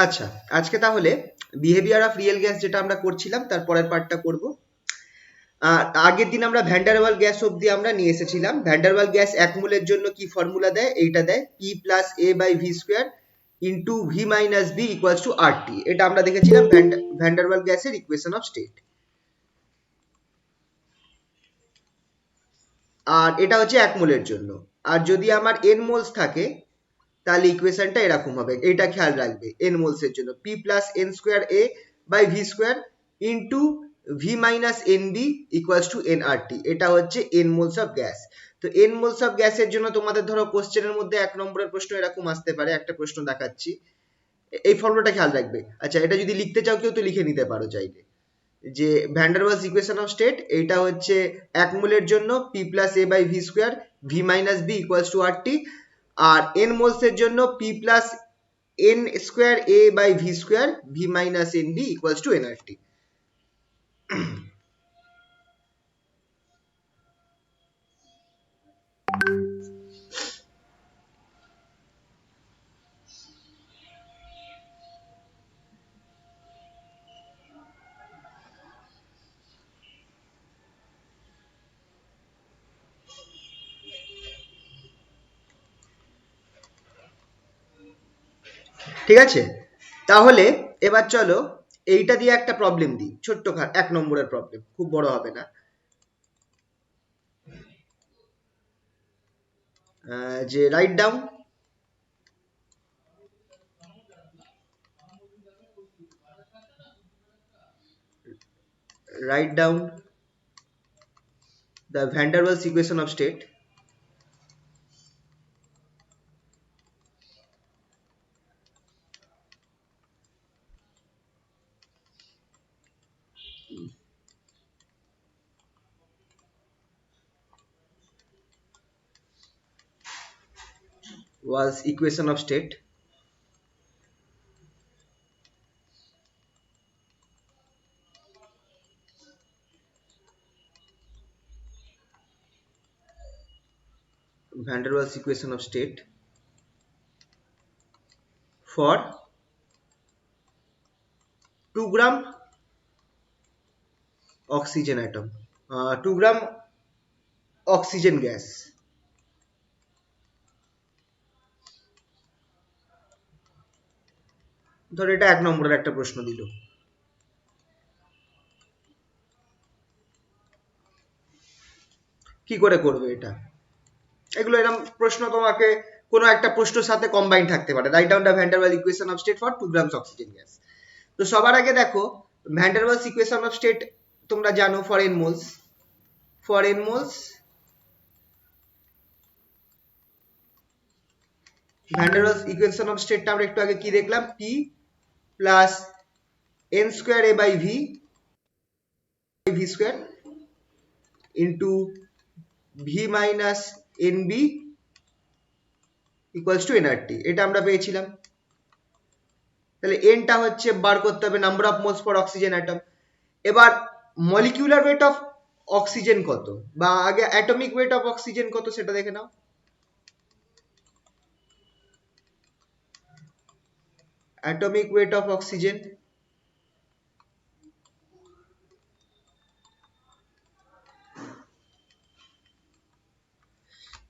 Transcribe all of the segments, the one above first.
আচ্ছা, আজকে তাহলে বিহেভিয়ার অফ রিয়েল গ্যাস যেটা আমরা করছিলাম তার পরের পার্টটা করব। আগের দিন আমরা ভ্যান্ডারওয়াল গ্যাস অবধি আমরা নিয়ে এসেছিলাম। ভ্যান্ডারওয়াল গ্যাস 1 মোলের জন্য কি ফর্মুলা দেয়? এইটা দেয়, P plus A by V square into V minus B equals to R T. এটা আমরা দেখেছিলাম ভ্যান্ডারওয়াল গ্যাসের ইকুয়েশন অফ স্টেট। আর এটা হচ্ছে 1 মোলের জন্য। আর যদি আমার n মোলস থাকে তাহলে ইকুয়েশনটা এরকম হবে, এটা খেয়াল রাখবে। n মোলস এর জন্য p plus n square a by V square into V minus N B equals to N R T. এটা হচ্ছে n মোলস অফ গ্যাস। তো n মোলস অফ গ্যাসের জন্য তোমাদের ধরো কোশ্চেনের মধ্যে 1 নম্বরের প্রশ্ন এরকম আসতে পারে। একটা প্রশ্ন দেখাচ্ছি, এই ফর্মুলাটা খেয়াল রাখবে। আচ্ছা, এটা যদি লিখতে চাও কেউ তো লিখে নিতে পারো চাইলে, যে ভ্যান্ডারওয়ালস ইকুয়েশন অফ স্টেট এইটা হচ্ছে 1 মোলের জন্য p plus a by V square V minus B equals to R T. আর n মোলস এর জন্য p plus n square a by V square V minus N B equals to N R T. ঠিক আছে, তাহলে এবার চলো এইটা দিয়ে একটা প্রবলেম দিই, ছোট্ট 1 নম্বরের প্রবলেম, খুব বড় হবে না। যে write down write down the van der Waals equation of state was equation of state van der Waals equation of state for 2 gram oxygen atom, 2 gram oxygen gas। ধর এটা 1 নম্বরের একটা প্রশ্ন দিল, কি করে করবে এটা? এগুলো এরকম প্রশ্ন তোমাকে কোনো একটা প্রশ্নের সাথে কম্বাইন থাকতে পারে। Write down the van der Waals equation of state for 2 grams oxygen gas. তো সবার আগে দেখো, van der Waals equation of state তোমরা জানো for N moles. For N moles van der Waals equation of স্টেটটা আমরা একটু আগে কি দেখলাম? p plus n square a by V square into V minus N B equals to NRT. এটা আমরা পেয়েছিলাম। তাহলে এনটা হচ্ছে বার করতে হবে number of moles for oxygen atom. এবার মলিকিউলার ওয়েট অফ অক্সিজেন কত, বা আগে অ্যাটমিক ওয়েট অফ অক্সিজেন কত সেটা দেখে নাও। Atomic weight of oxygen,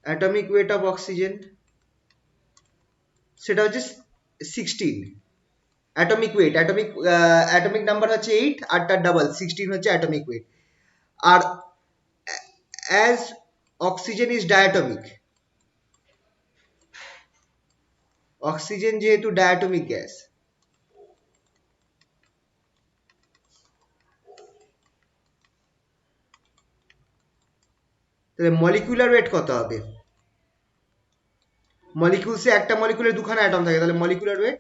atomic weight of oxygen সেটা হচ্ছে 16। অ্যাটমিক ওয়েট, অ্যাটমিক নাম্বার হচ্ছে 8 আর তার ডাবল 16 হচ্ছে অ্যাটমিক ওয়েট। আর as oxygen is diatomic, oxygen যেহেতু ডায়াটমিক গ্যাস, তাহলে মলিকুলার ওয়েট কত হবে? মলিকিউলসে একটা মলিকুলে দুখানা অ্যাটম থাকে, তাহলে মলিকুলার ওয়েট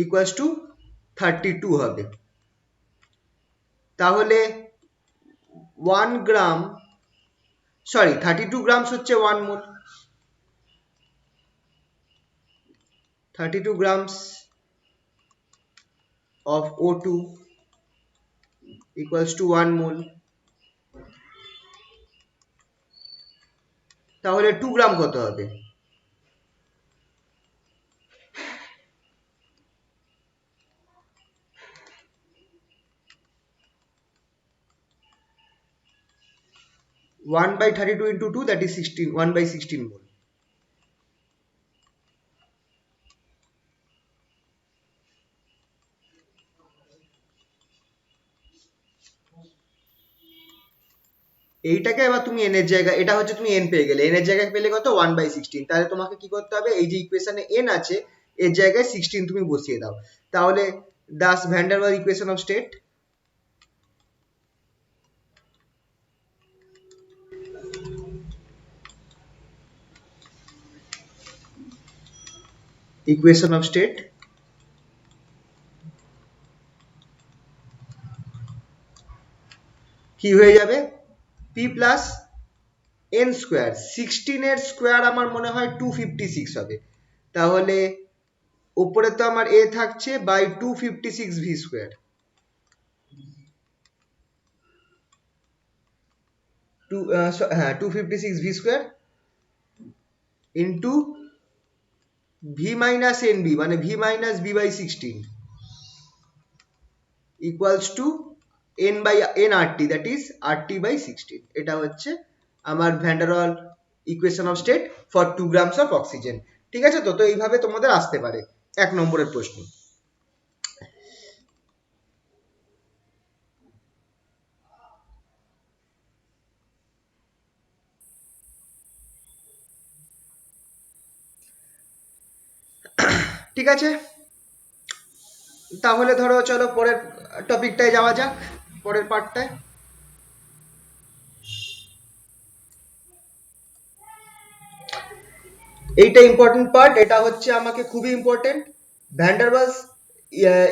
ইকুয়ালস টু 32 হবে। তাহলে 1 গ্রাম, সরি 32 গ্রামস হচ্ছে 1 মোল। 32 grams of O2 equals to 1 mole। তাহলে 2 গ্রাম কত হবে? 1/32 into 2, that is 16, 1/16 mole. এইটাকে এবার তুমি n এর জায়গায়, এটা হচ্ছে তুমি n পেয়ে গেলে, n এর জায়গায় পেলে কত? 1/16। তাহলে তোমাকে কি করতে হবে, এই যে ইকুয়েশনে n আছে এর জায়গায় 16 তুমি বসিয়ে দাও। তাহলে Das van der Waal equation of state, equation of state কি হয়ে যাবে? p প্লাস n স্কোয়ার, 16 এর স্কোয়ার আমার মনে হয় 256 হবে। তাহলে উপরে তো আমার a থাকছে বাই 256 v স্কোয়ার, হ্যাঁ 256 v square into v minus nb, মানে v minus b by 16 equals to n by n rt, that is rt by 16। এটা হচ্ছে আমার van der Waal equation of state for 2 grams of oxygen. ঠিক আছে, তো তো এইভাবে তোমাদের আসতে পারে 1 নম্বরের প্রশ্ন। ঠিক আছে, তাহলে ধরো চলো পরের টপিকটায় যাওয়া যাক, পরের পার্টটায়। এইটা ইম্পর্টেন্ট পার্ট, এটা হচ্ছে আমাকে খুবই important. Van der Waals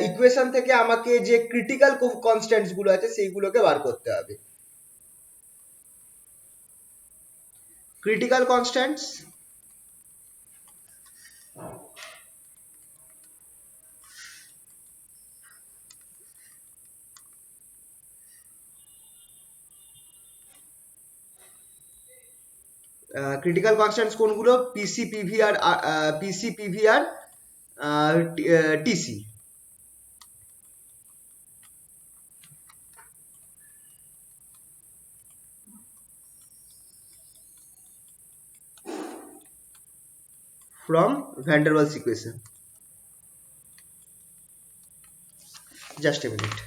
equation থেকে আমাকে যে ক্রিটিক্যাল কনস্ট্যান্টস গুলো আছে সেইগুলোকে বার করতে হবে। ক্রিটিক্যাল কনস্ট্যান্টস, ক্রিটিক্যাল কনস্ট্যান্টস কোনগুলো? PC, PVR, PC, PVR, TC. from van der Waals equation. Just a minute.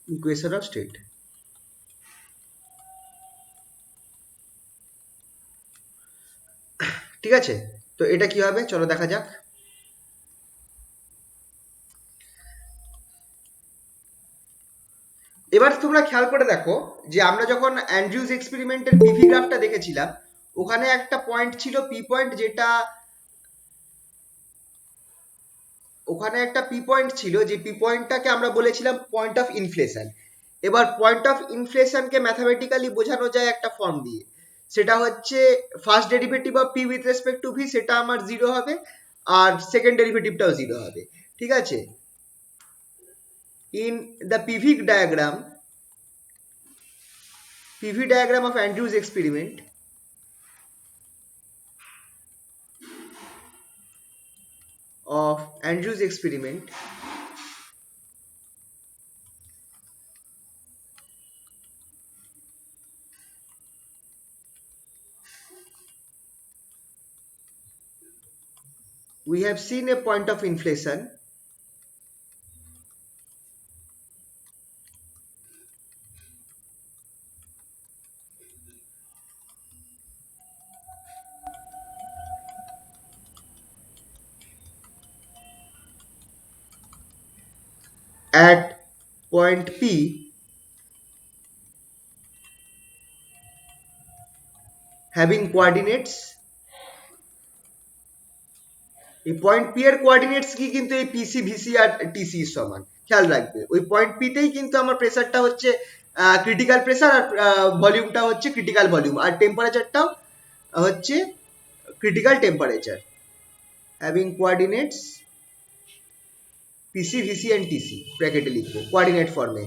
Equation of state. ঠিক আছে, তো এটা কি হবে চলো দেখা যাক। এবার তোমরা খেয়াল করে দেখো যে আমরা যখন অ্যান্ড্রিউজ এক্সপেরিমেন্টের পিভি গ্রাফটা দেখেছিলাম, ওখানে একটা পয়েন্ট ছিল পি পয়েন্ট, যেটা ওখানে একটা পি পয়েন্ট ছিল, যে পি পয়েন্টটাকে আমরা বলেছিলাম পয়েন্ট অফ ইনফ্লেশন। এবার পয়েন্ট অফ ইনফ্লেশনকে ম্যাথামেটিক্যালি বোঝানো যায় একটা ফর্ম দিয়ে, সেটা হচ্ছে first derivative of P with respect to V, সেটা আমার 0 হবে, আর সেকেন্ড ডেরিভেটিভটাও 0 হবে। ঠিক আছে, in the PV diagram of Andrews experiment, we have seen a point of inflation at point P having coordinates, এই পয়েন্ট পি এর কোঅর্ডিনেটস কি কিন্তু এই পিসি ভিসি আর টিসি সমান, খেয়াল রাখবে ওই পয়েন্ট পি তেই কিন্তু আমার প্রেসারটা হচ্ছে ক্রিটিক্যাল প্রেসার আর ভলিউমটা হচ্ছে ক্রিটিক্যাল ভলিউম আর টেম্পারেচারটাও হচ্ছে critical temperature. Having coordinates PC VC and TC ব্র্যাকেটে লিখবো কোঅর্ডিনেট ফর্মে।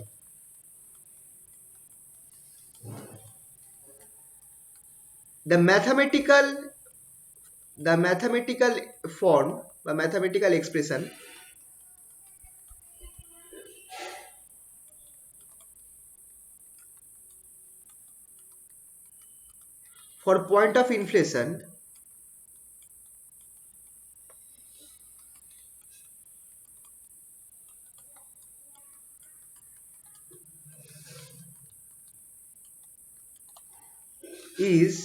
the mathematical the mathematical form বা mathematical expression for point of inflation is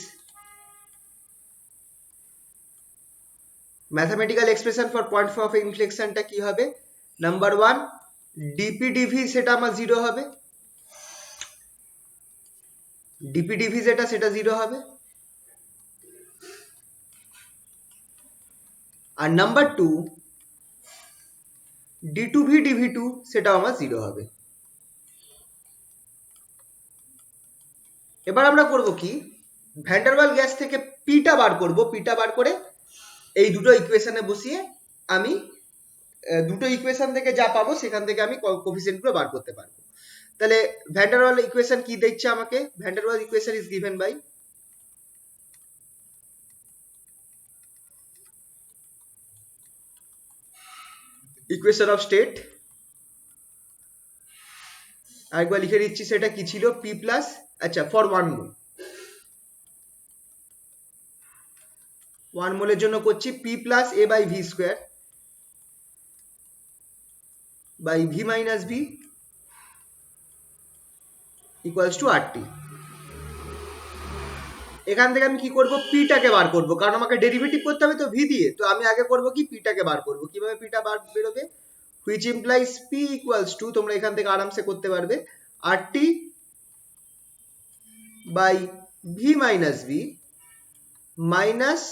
mathematical expression for point of inflection টা কি হবে, নাম্বার 1 ডিপি ডিভি সেটা আমার 0 হবে, ডিপি ডিভি যেটা সেটা 0 হবে, আর number 2 D two V DV two সেটাও আমার 0 হবে। এবার আমরা করব কি, ভ্যান্ডারওয়াল গ্যাস থেকে পিটা বার করব, পিটা বার করে এই দুটো ইকুয়েশনে বসিয়ে আমি দুটো ইকুয়েশন থেকে যা পাবো সেখান থেকে আমি কোএফিসিয়েন্ট গুলো বার করতে পারবো। তাহলে ভ্যান্ডারওয়াল ইকুয়েশন কি দিচ্ছে আমাকে, Van der Waal equation is given by equation of state, আরেকবার লিখে দিচ্ছি সেটা কি ছিল, পি প্লাস, আচ্ছা ফর 1 মোলের জন্য করছি P plus A by V square by V minus V equals to R T. এখান থেকে আমি কি করব, পিটাকে বার করব, কারণ আমাকে ডেরিভেটিভ করতে হবে তো ভি দিয়ে, তো আমি আগে করব কি পিটাকে বার করব। কিভাবে পিটা বার বেরোবে, which implies P equals to, তোমরা এখান থেকে আরামসে করতে পারবে, R T by V minus V minus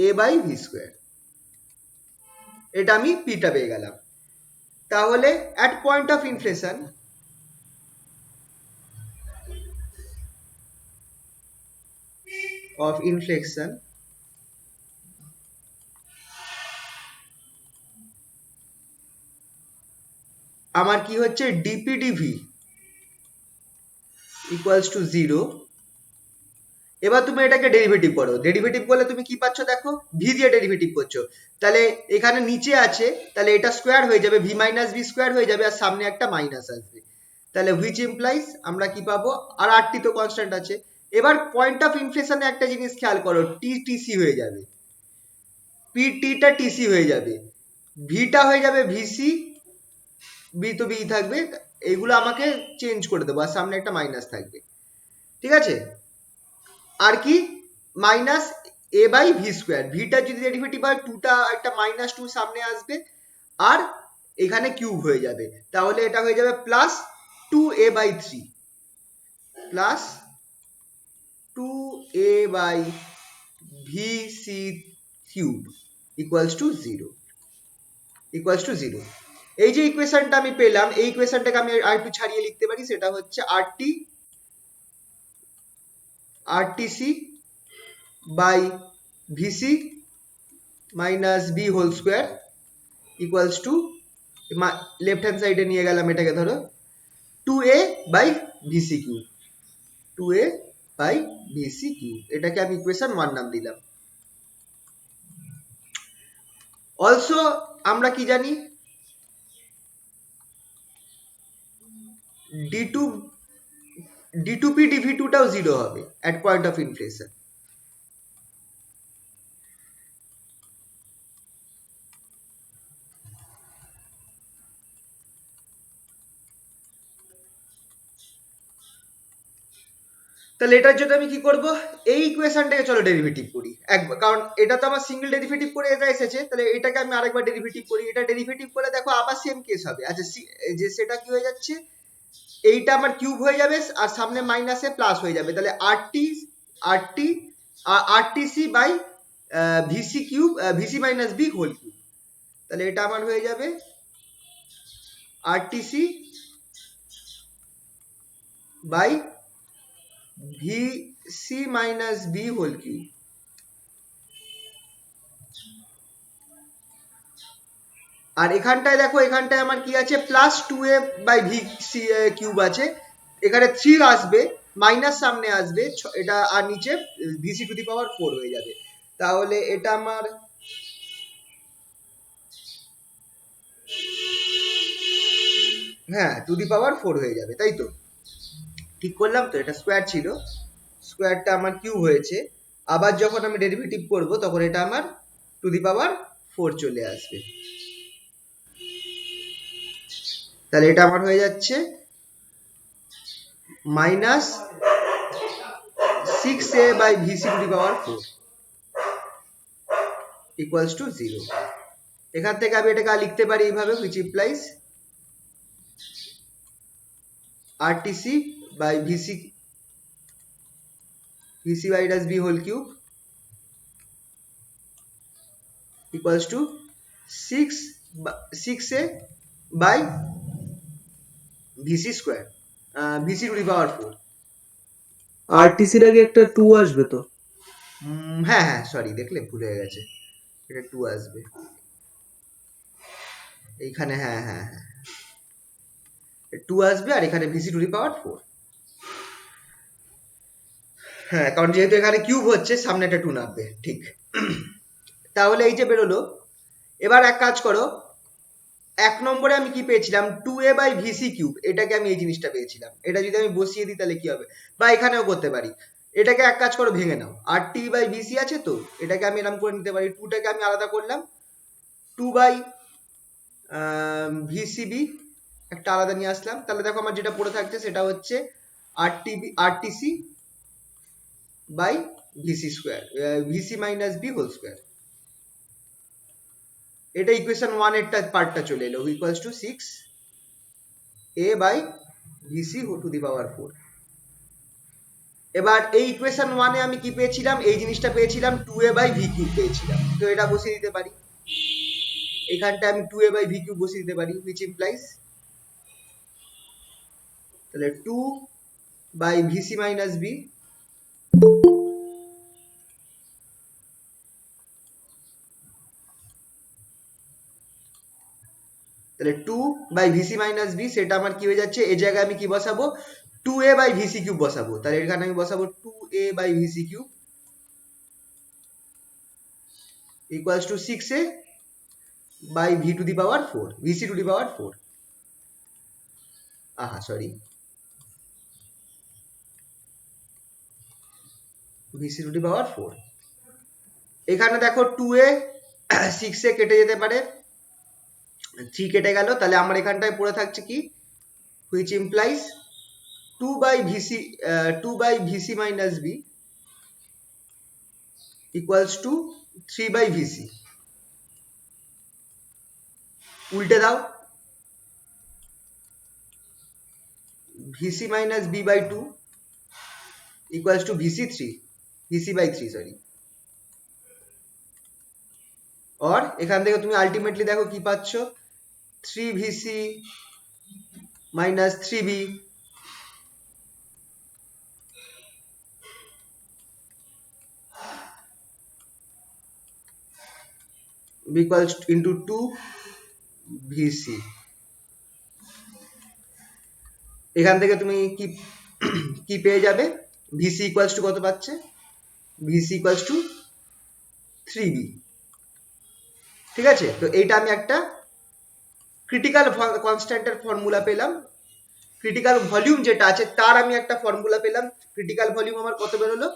A by V square, এটা আমি পিটা পেয়ে গেলাম। তাহলে অ্যাট পয়েন্ট অফ ইনফ্লেশন আমার কি হচ্ছে, ডিপি ডিভি ইকুয়ালস টু 0। এবার তুমি এটাকে ডেরিভেটিভ করো, ডেরিভেটিভ করলে তুমি কি পাচ্ছ দেখো, ভি দিয়ে ডেরিভেটিভ করছো, তাহলে এখানে নিচে আছে, তাহলে এটা স্কোয়ার হয়ে যাবে, ভি মাইনাস ভি স্কোয়ার হয়ে যাবে, আর সামনে একটা মাইনাস আসবে, তাহলে হুইচ ইমপ্লাইজ আমরা কি পাবো, আর আর টি তো কনস্ট্যান্ট আছে। এবার পয়েন্ট অফ ইনফ্লেশনে একটা জিনিস খেয়াল করো, টি টিসি হয়ে যাবে, পি টিটা টিসি হয়ে যাবে, ভিটা হয়ে যাবে ভিসি, বি তো বি থাকবে, এইগুলো আমাকে চেঞ্জ করে দেবো, আর সামনে একটা মাইনাস থাকবে, ঠিক আছে। আর কি minus A by V square, ভিটা যদি ডেরিভেটিভ হয় টুটা একটা মাইনাস টু সামনে আসবে, আর এখানে কিউব হয়ে যাবে, তাহলে এটা হয়ে যাবে plus two A by three, plus two A by V C cube equals to zero, equals to zero. এই যে ইকুয়েশনটা আমি পেলাম, এই ইকুয়েশনটাকে আমি আর একটু ছাড়িয়ে লিখতে পারি, সেটা হচ্ছে RTC by VC minus B whole square equals to, left hand সাইডে নিয়ে গেলাম এটাকে, ধরো two A by VC cube, two A by VC cube, এটাকে আমি ইকুয়েশন 1 নাম দিলাম। অলসো আমরা কি জানি, d2p dv2 টাও 0 হবে at point of inflation। তাহলে এটার জন্য আমি কি করব, এই ইকুয়েশনটাকে চলো ডেরিভেটিভ করি একবার, কারণ এটা তো আমার সিঙ্গেল ডেরিভেটিভ করে এটা এসেছে, তাহলে এটাকে আমি আরেকবার ডেরিভেটিভ করি, এটা ডেরিভেটিভ করে দেখো আবার সেম কেস হবে। আচ্ছা যে সেটা কি হয়ে যাচ্ছে, এইটা আমার কিউব হয়ে যাবে আর সামনে মাইনাসে প্লাস হয়ে যাবে, তাহলে R T RT RTC by VC cube VC minus B whole cube. তাহলে এটা আমার হয়ে যাবে RTC by VC minus B whole cube. আর এখানটায় দেখো, এখানটায় আমার কি আছে, plus 2a by V cube আছে, এখানে 3 আসবে, মাইনাস সামনে আসবে, এটা আর নিচে ভিসি টু দি পাওয়ার 4 হয়ে যাবে। তাহলে এটা আমার হ্যাঁ টু দি পাওয়ার 4 হয়ে যাবে, তাই তো? ঠিক করলাম তো? এটা স্কোয়ার ছিল, স্কোয়ারটা আমার কিউব হয়েছে, আবার যখন আমি ডেরিভেটিভ করব তখন এটা আমার টু দি পাওয়ার 4 চলে আসবে। তাহলে এটা আমার হয়ে যাচ্ছে minus 6a by VC to the power 4 equals to 0। এখান থেকে আমি এটাকে লিখতে পারি এইভাবে, which implies RTC by VC minus B whole cube equals to 6a by VC square, VC to the power 4। আরটিসির আগে একটা 2 আসবে তো? হ্যাঁ হ্যাঁ, সরি, দেখলে ভুলে গেছে, এটা 2 আসবে এইখানে। হ্যাঁ হ্যাঁ হ্যাঁ, 2 আসবে, আর এখানে ভিসি টু দি পাওয়ার 4। হ্যাঁ, কারণ যেহেতু এখানে কিউব হচ্ছে, সামনে একটা 2 নামবে, ঠিক। তাহলে এই যে বেরোলো। এবার এক কাজ করো, 1 নম্বরে আমি কি পেয়েছিলাম, 2a বাই ভিসি কিউব, এটাকে আমি এই জিনিসটা পেয়েছিলাম। এটা যদি আমি বসিয়ে দিই তাহলে কি হবে, বা এখানেও করতে পারি। এটাকে এক কাজ করো, ভেঙে নাও, আর টি বাই ভিসি আছে তো, এটাকে আমি এরকম করে নিতে পারি, 2টাকে আমি আলাদা করলাম, 2 বাই ভিসিবি একটা আলাদা নিয়ে আসলাম। তাহলে দেখো আমার যেটা পড়ে থাকছে সেটা হচ্ছে RTC by VC square, VC minus B whole square. এটা ইকুয়েশন 1 এর পার্টটা চলে এলো, equals to 6a by VC to the power 4। এবার এই ইকুয়েশন 1 এ আমি কি পেয়েছিলাম, এই জিনিসটা পেয়েছিলাম, 2a বাই ভি কিউব পেয়েছিলাম। তো এটা বসিয়ে দিতে পারি, এখানটা আমি 2a বাই ভি কিউব বসিয়ে দিতে পারি, which implies তাহলে 2 বাই ভিসি মাইনাস বি তাহলে 2 বাই ভিসি মাইনাস বি, সেটা আমার কি হয়ে যাচ্ছে, এই জায়গায় আমি কি বসাবো, 2a বাই ভিসি কিউব বসাবো। তাহলে এখানে আমি বসাবো 2a by VC cube equals to 6a by V to the power 4, VC to the power 4। Sorry, VC to the power 4। এখানে দেখো 2a 6a কেটে যেতে পারে, 3 কেটে গেল, তাহলে আমার এখানটায় পড়ে থাকছে কি, which implies 2 by VC minus B equals to 3 by VC. উল্টে দাও, VC minus B by 2 equals to VC by 3 sorry. और এখান থেকে তুমি আলটিমেটলি দেখো কি পাচ্ছ, 3 VC minus 3 B equals into 2 VC. এখান থেকে তুমি কি কি পেয়ে যাবে, ভিসি ইকুয়ালস টু কত পাচ্ছে, ভিসি ইকুয়ালস টু 3b। ঠিক আছে, তো এইটা আমি একটা ক্রিটিক্যাল কনস্ট্যান্টের ফর্মুলা পেলাম, ক্রিটিক্যাল ভলিউম যেটা আছে তার আমি একটা ফর্মুলা পেলাম। ক্রিটিক্যাল ভলিউম আমার কত বেরোলো,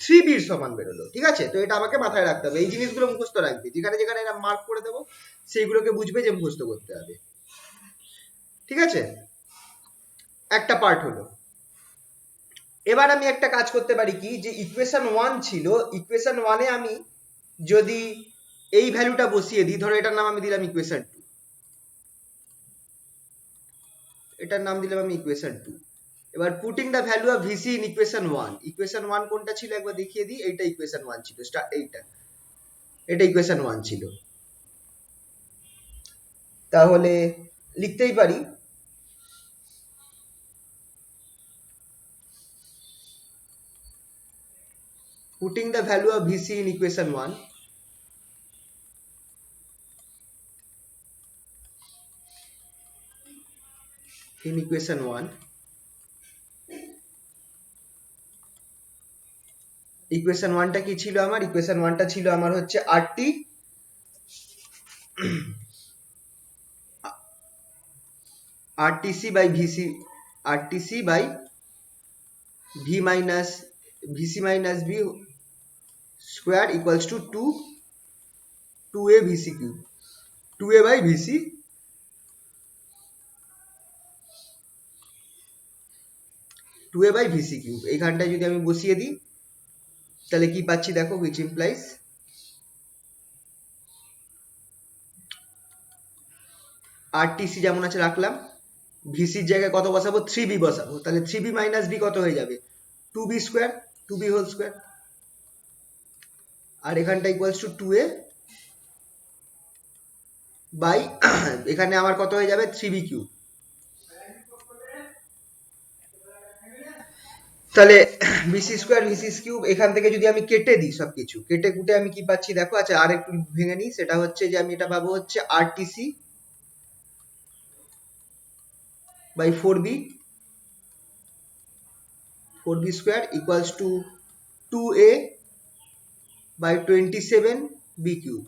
3b এর সমান বেরোলো। ঠিক আছে, তো এটা আমাকে মাথায় রাখতে হবে, এই জিনিসগুলো মুখস্থ রাখবে, যেখানে যেখানে এরা মার্ক করে দেবো সেইগুলোকে বুঝবে যে মুখস্থ করতে হবে। ঠিক আছে, একটা পার্ট হলো। এবার আমি একটা কাজ করতে পারি কি, যে ইকুয়েশন 1 ছিল, ইকুয়েশন 1 এ আমি যদি এই ভ্যালুটা বসিয়ে দিই, ধরো এটার নাম আমি দিলাম ইকুয়েশন 2, এটার নাম দিলাম আমি ইকুয়েশন 2। এবার putting the value of VC in equation 1, equation 1 কোনটা ছিল একবার দেখিয়ে দিই, এইটা ইকুয়েশন 1 ছিল, এটা ইকুয়েশন 1 ছিল। তাহলে লিখতেই পারি putting the value of VC in equation 1, equation 1টা কি ছিল আমার, ইকুয়েশন 1টা ছিল আমার হচ্ছে RTC by VC, RTC by V minus VC minus V square equals to 2a VC cube, 2a by VC, 2a by VC cube। এইখানটায় যদি আমি বসিয়ে দিই তাহলে কি পাচ্ছি দেখো, which implies RTC যেমন আছে রাখলাম, VC এর জায়গায় কত বসাবো, 3b বসাবো, তাহলে 3b minus b কত হয়ে যাবে, 2b square, 2b whole square, আর এখানটা ইকুয়ালস টু 2a বাই এখানে আমার কত হয়ে যাবে 3b কিউব। তাহলে বিসি স্কোয়ার ভিসি কিউব এখান থেকে যদি আমি কেটে দিই, সবকিছু কেটে কুটে আমি কি পাচ্ছি দেখো, আচ্ছা আর একটু ভেঙে নিই, সেটা হচ্ছে যে আমি এটা পাবো হচ্ছে RTC by 4b square equals to 2a by 27b cube.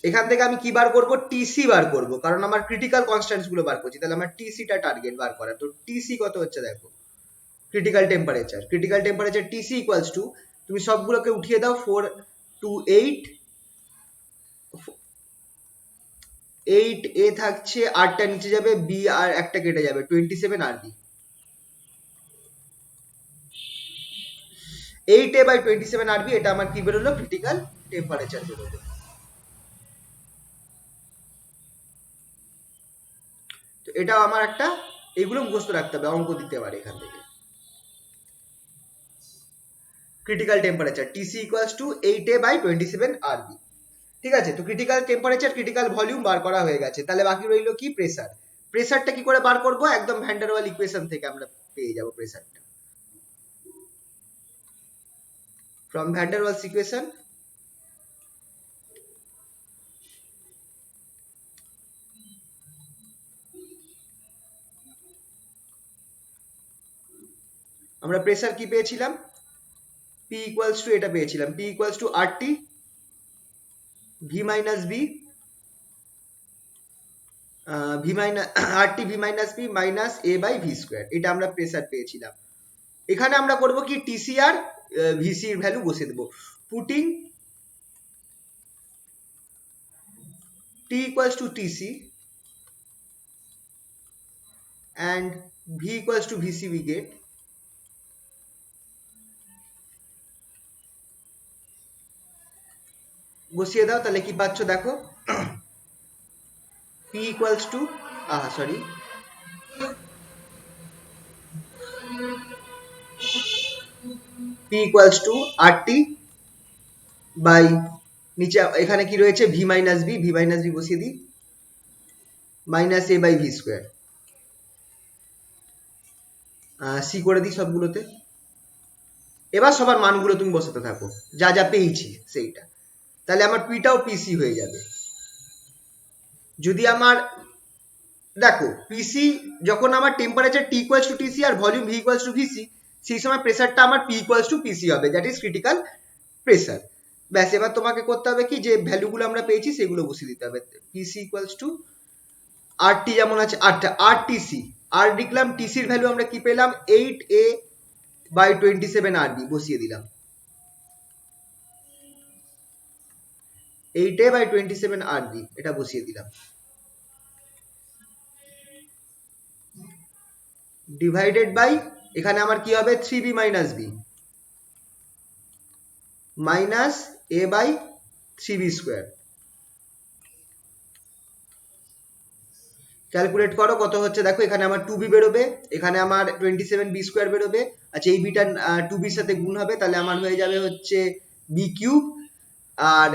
এখান থেকে আমি কি বার করব, টিসি বার করব, কারণ আমার ক্রিটিক্যাল কনস্ট্যান্টস গুলো বার করছি, তাহলে আমার টিসিটা টার্গেট বার করা। তো টিসি কত হচ্ছে দেখো, critical temperature TC equals two, তুমি সবগুলোকে উঠিয়ে দাও, 4 2 8 8a থাকছে, 8টা নিচে যাবে, b আর একটা কেটে যাবে, 27 R b, 8a by 27 R b, এটা আমার কি বেরোলো, ক্রিটিক্যাল টেম্পারেচার বেরোলো। তো এটা আমার একটা, এগুলো মুখস্থ রাখতে হবে, অঙ্ক দিতে পারে এখান থেকে। Critical temperature TC equals to 8a by 27 RB. ঠিক আছে, তো ক্রিটিক্যাল টেম্পারেচার ক্রিটিক্যাল ভলিউম বার করা হয়ে গেছে, তাহলে বাকি রইলো কি, প্রেসার। প্রেসারটা কি করে বার করব, একদম ভ্যান ডার ওয়াল ইকুয়েশন থেকে আমরা পেয়ে যাব প্রেসারটা। From Van der Waals equation আমরা প্রেসার কি পেয়েছিলাম, P ইকুয়ালস টু এটা পেয়েছিলাম, P equals to RT V minus B RT V minus B minus A by V square, এটা আমরা প্রেসার পেয়েছিলাম। এখানে আমরা করব কি, টিসি আর ভিসি এর ভ্যালু বসিয়ে দেব, putting T equals to TC and V equals to VC we get, বসিয়ে দাও, তাহলে কি পাচ্ছ দেখো, P equals to P equals to RT by নিচে এখানে কি রয়েছে, V মাইনাস B বসিয়ে দিই, minus A by V square, সি করে দিই সবগুলোতে। এবার সবার মানগুলো তুমি বসাতে থাকো, যা যা পেয়েছি সেইটা, তাহলে আমার পিটাও পিসি হয়ে যাবে। যদি আমার দেখো পিসি যখন আমার temperature T equals to TC আর volume V equals to VC, সেই সময় প্রেসারটা আমার পি ইকুয়ালস টু পিসি হবে, দ্যাট ইজ ক্রিটিক্যাল প্রেসার। ব্যাস, এবার তোমাকে করতে হবে কি, যে ভ্যালুগুলো আমরা পেয়েছি সেগুলো বসিয়ে দিতে হবে। পিসি ইকুয়ালস টু আর টি যেমন আছে, আর টিসি, আর লিখলাম, টিসির ভ্যালু আমরা কি পেলাম, 8a বাই 27 আরবি বসিয়ে দিলাম, 8a বাই 27 আরবি এটা বসিয়ে দিলাম, ডিভাইডেড বাই এখানে আমার কি হবে, 3b minus b minus a by 3b square, calculate করো কত হচ্ছে, দেখো এখানে আমার 2b বেরোবে, এখানে আমার 27b স্কোয়ার বেরোবে। আচ্ছা এই বিটা 2bর সাথে গুণ হবে, তাহলে আমার হয়ে যাবে হচ্ছে b কিউব, আর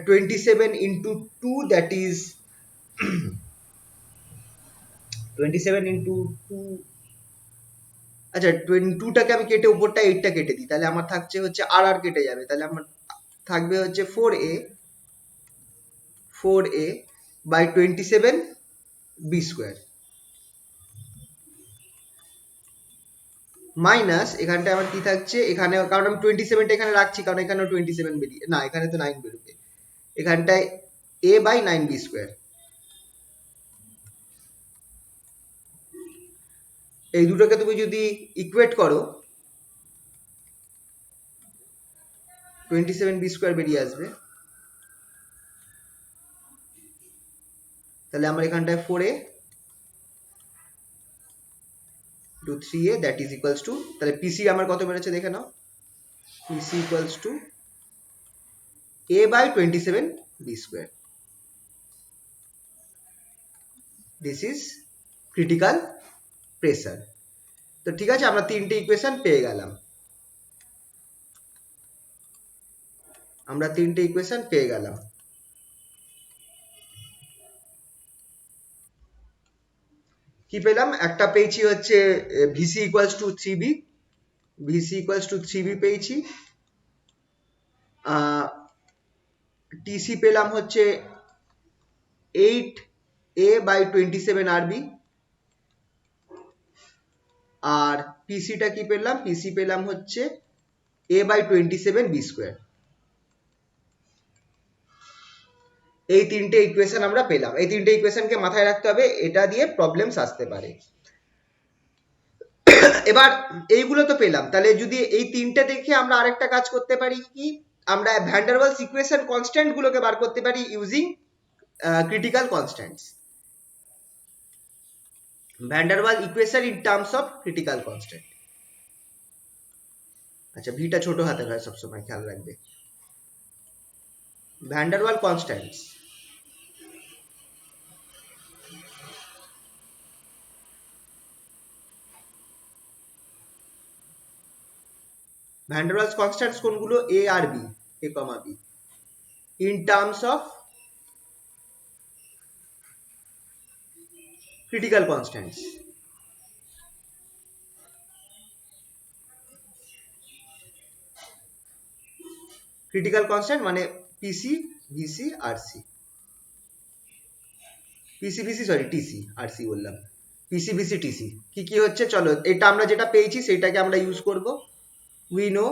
27 ইন্টু 2 দ্যাট ইজ 27 ইন্টু 2, আচ্ছা 2টাকে আমি কেটে উপরটা 8টা কেটে দিই, তাহলে আমার থাকছে হচ্ছে আর কেটে যাবে, তাহলে আমার থাকবে হচ্ছে 4a by 27b square minus এখানটায় আমার কি থাকছে, এখানে কারণ আমি 27টা এখানে রাখছি কারণ এখানেও 27 বেরিয়ে, না এখানে তো 9 বেরোবে, এখানটায় a বাই 9b স্কোয়ার। এই দুটোকে তুমি যদি ইকুয়েট করো 27b স্কোয়ার বেরিয়ে আসবে, তাহলে আমার এখানটায় 4a to 3a that is equals to, তাহলে পিসি আমার কত বেরোচ্ছে দেখে নাও, PC equals to a by 27b square. This is critical pressure. তো ঠিক আছে, আমরা তিনটে ইকুয়েশন পেয়ে গেলাম, কি পেলাম, একটা পেয়েছি হচ্ছে ভিসি ইকুয়ালস টু 3b পেয়েছি, টিসি পেলাম হচ্ছে 8a বাই 27rb, আর পিসিটা কি পেলাম, পিসি পেলাম হচ্ছে a বাই 27b স্কোয়ার। এই তিনটে ইকুয়েশন আমরা পেলাম, এই তিনটে ইকুয়েশনকে মাথায় রাখতে হবে, এটা দিয়ে প্রবলেমস আসতে পারে। এবার এইগুলো তো পেলাম, তাহলে যদি এই তিনটে দেখে আমরা আরেকটা কাজ করতে পারি কি, আমরা Van der Waals equation constant গুলোকে বার করতে পারি using critical constants. Van der Waal equation in terms of critical constant. আচ্ছা ভিটা ছোট হাতের হয় সবসময়, খেয়াল রাখবে। Van der Waal constants, Van der Waals constants কোনগুলো, এ আর B, A comma B, in terms of critical constants. Critical constant মানে PC VC RC, PC VC sorry TC RC বললাম, পিসি ভিসি টিসি কি কি হচ্ছে, চলো এটা আমরা যেটা পেয়েছি সেটাকে আমরা ইউজ করব। উই নো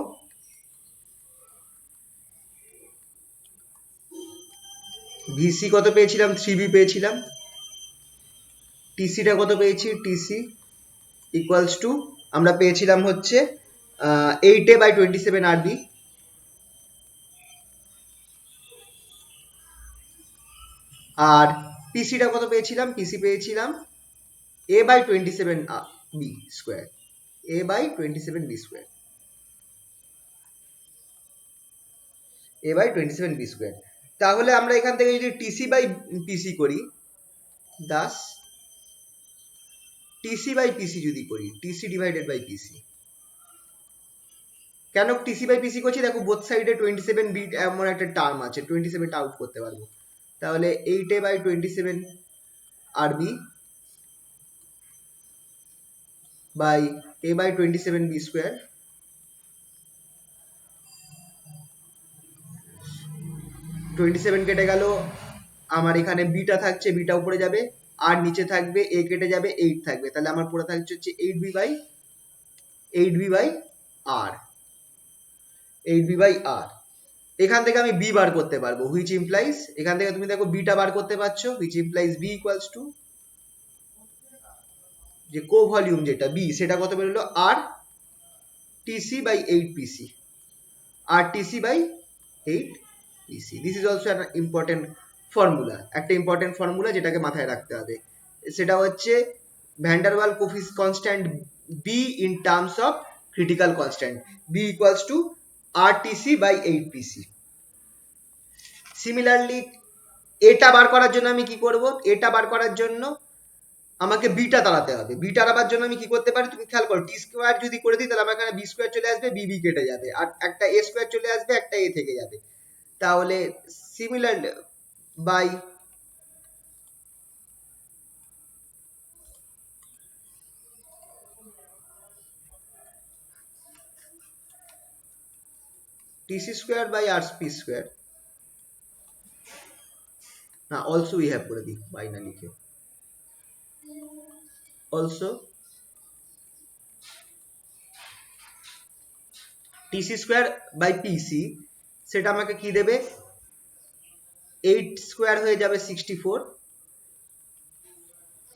ভিসি কত পেয়েছিলাম, 3b পেয়েছিলাম, টিসিটা কত পেয়েছি, টিসি ইকুয়ালস টু আমরা পেয়েছিলাম হচ্ছে 8a বাই 27rb, আর পিসিটা কত পেয়েছিলাম, পিসি পেয়েছিলাম a by 27b square, a by 27b square, a by 27b square. তাহলে আমরা এখান থেকে যদি টিসি বাই পিসি করি, দাস টিসি বাই পিসি যদি করি, টিসি ডিভাইডেড বাই পিসি, কেন টিসি বাই পিসি করছি, দেখো বোথ সাইডে 27 বিট এমন একটা টার্ম আছে, 27টা আউট করতে পারবো, তাহলে 8a by 27rb by a by 27b square, 27 কেটে গেল, আমার এখানে বিটা থাকছে, বিটা উপরে যাবে, আর নিচে থাকবে a কেটে যাবে, 8 থাকবে, তাহলে আমার পুরো থাকছে হচ্ছে 8b by r, 8b by r। এখান থেকে আমি b বার করতে পারবো, হুইচ ইমপ্লাইজ, এখান থেকে তুমি দেখো বিটা বার করতে পারছো, which implies b equals two যে কো ভলিউম যেটা b সেটা কত বেরোলো, r tc by 8pc, r tc by 8pc। This is also an important formula, একটা ইম্পর্টেন্ট ফর্মুলা যেটাকে মাথায় রাখতে হবে, সেটা হচ্ছে van der Waal constant b in terms of critical constant, b equals to rtc by 8pc। Similarly এটা বার করার জন্য আমি কি করব, এটা বার করার জন্য আমাকে বিটা তাড়াতে হবে। বি তাড়াবার জন্য আমি কি করতে পারি, তুমি খেয়াল করো, টি স্কোয়ার যদি করে দিই তাহলে আমার এখানে বি স্কোয়ার চলে আসবে, বি বি কেটে যাবে, আর একটা এ স্কোয়ার চলে আসবে, একটা এ থেকে যাবে। তাহলে similar by TC square by R P square, না অলসো উই হ্যাভ করে দিই বাই না লিখে, also TC square by PC, সেটা আমাকে কি দেবে, 8 স্কোয়ার হয়ে যাবে 64,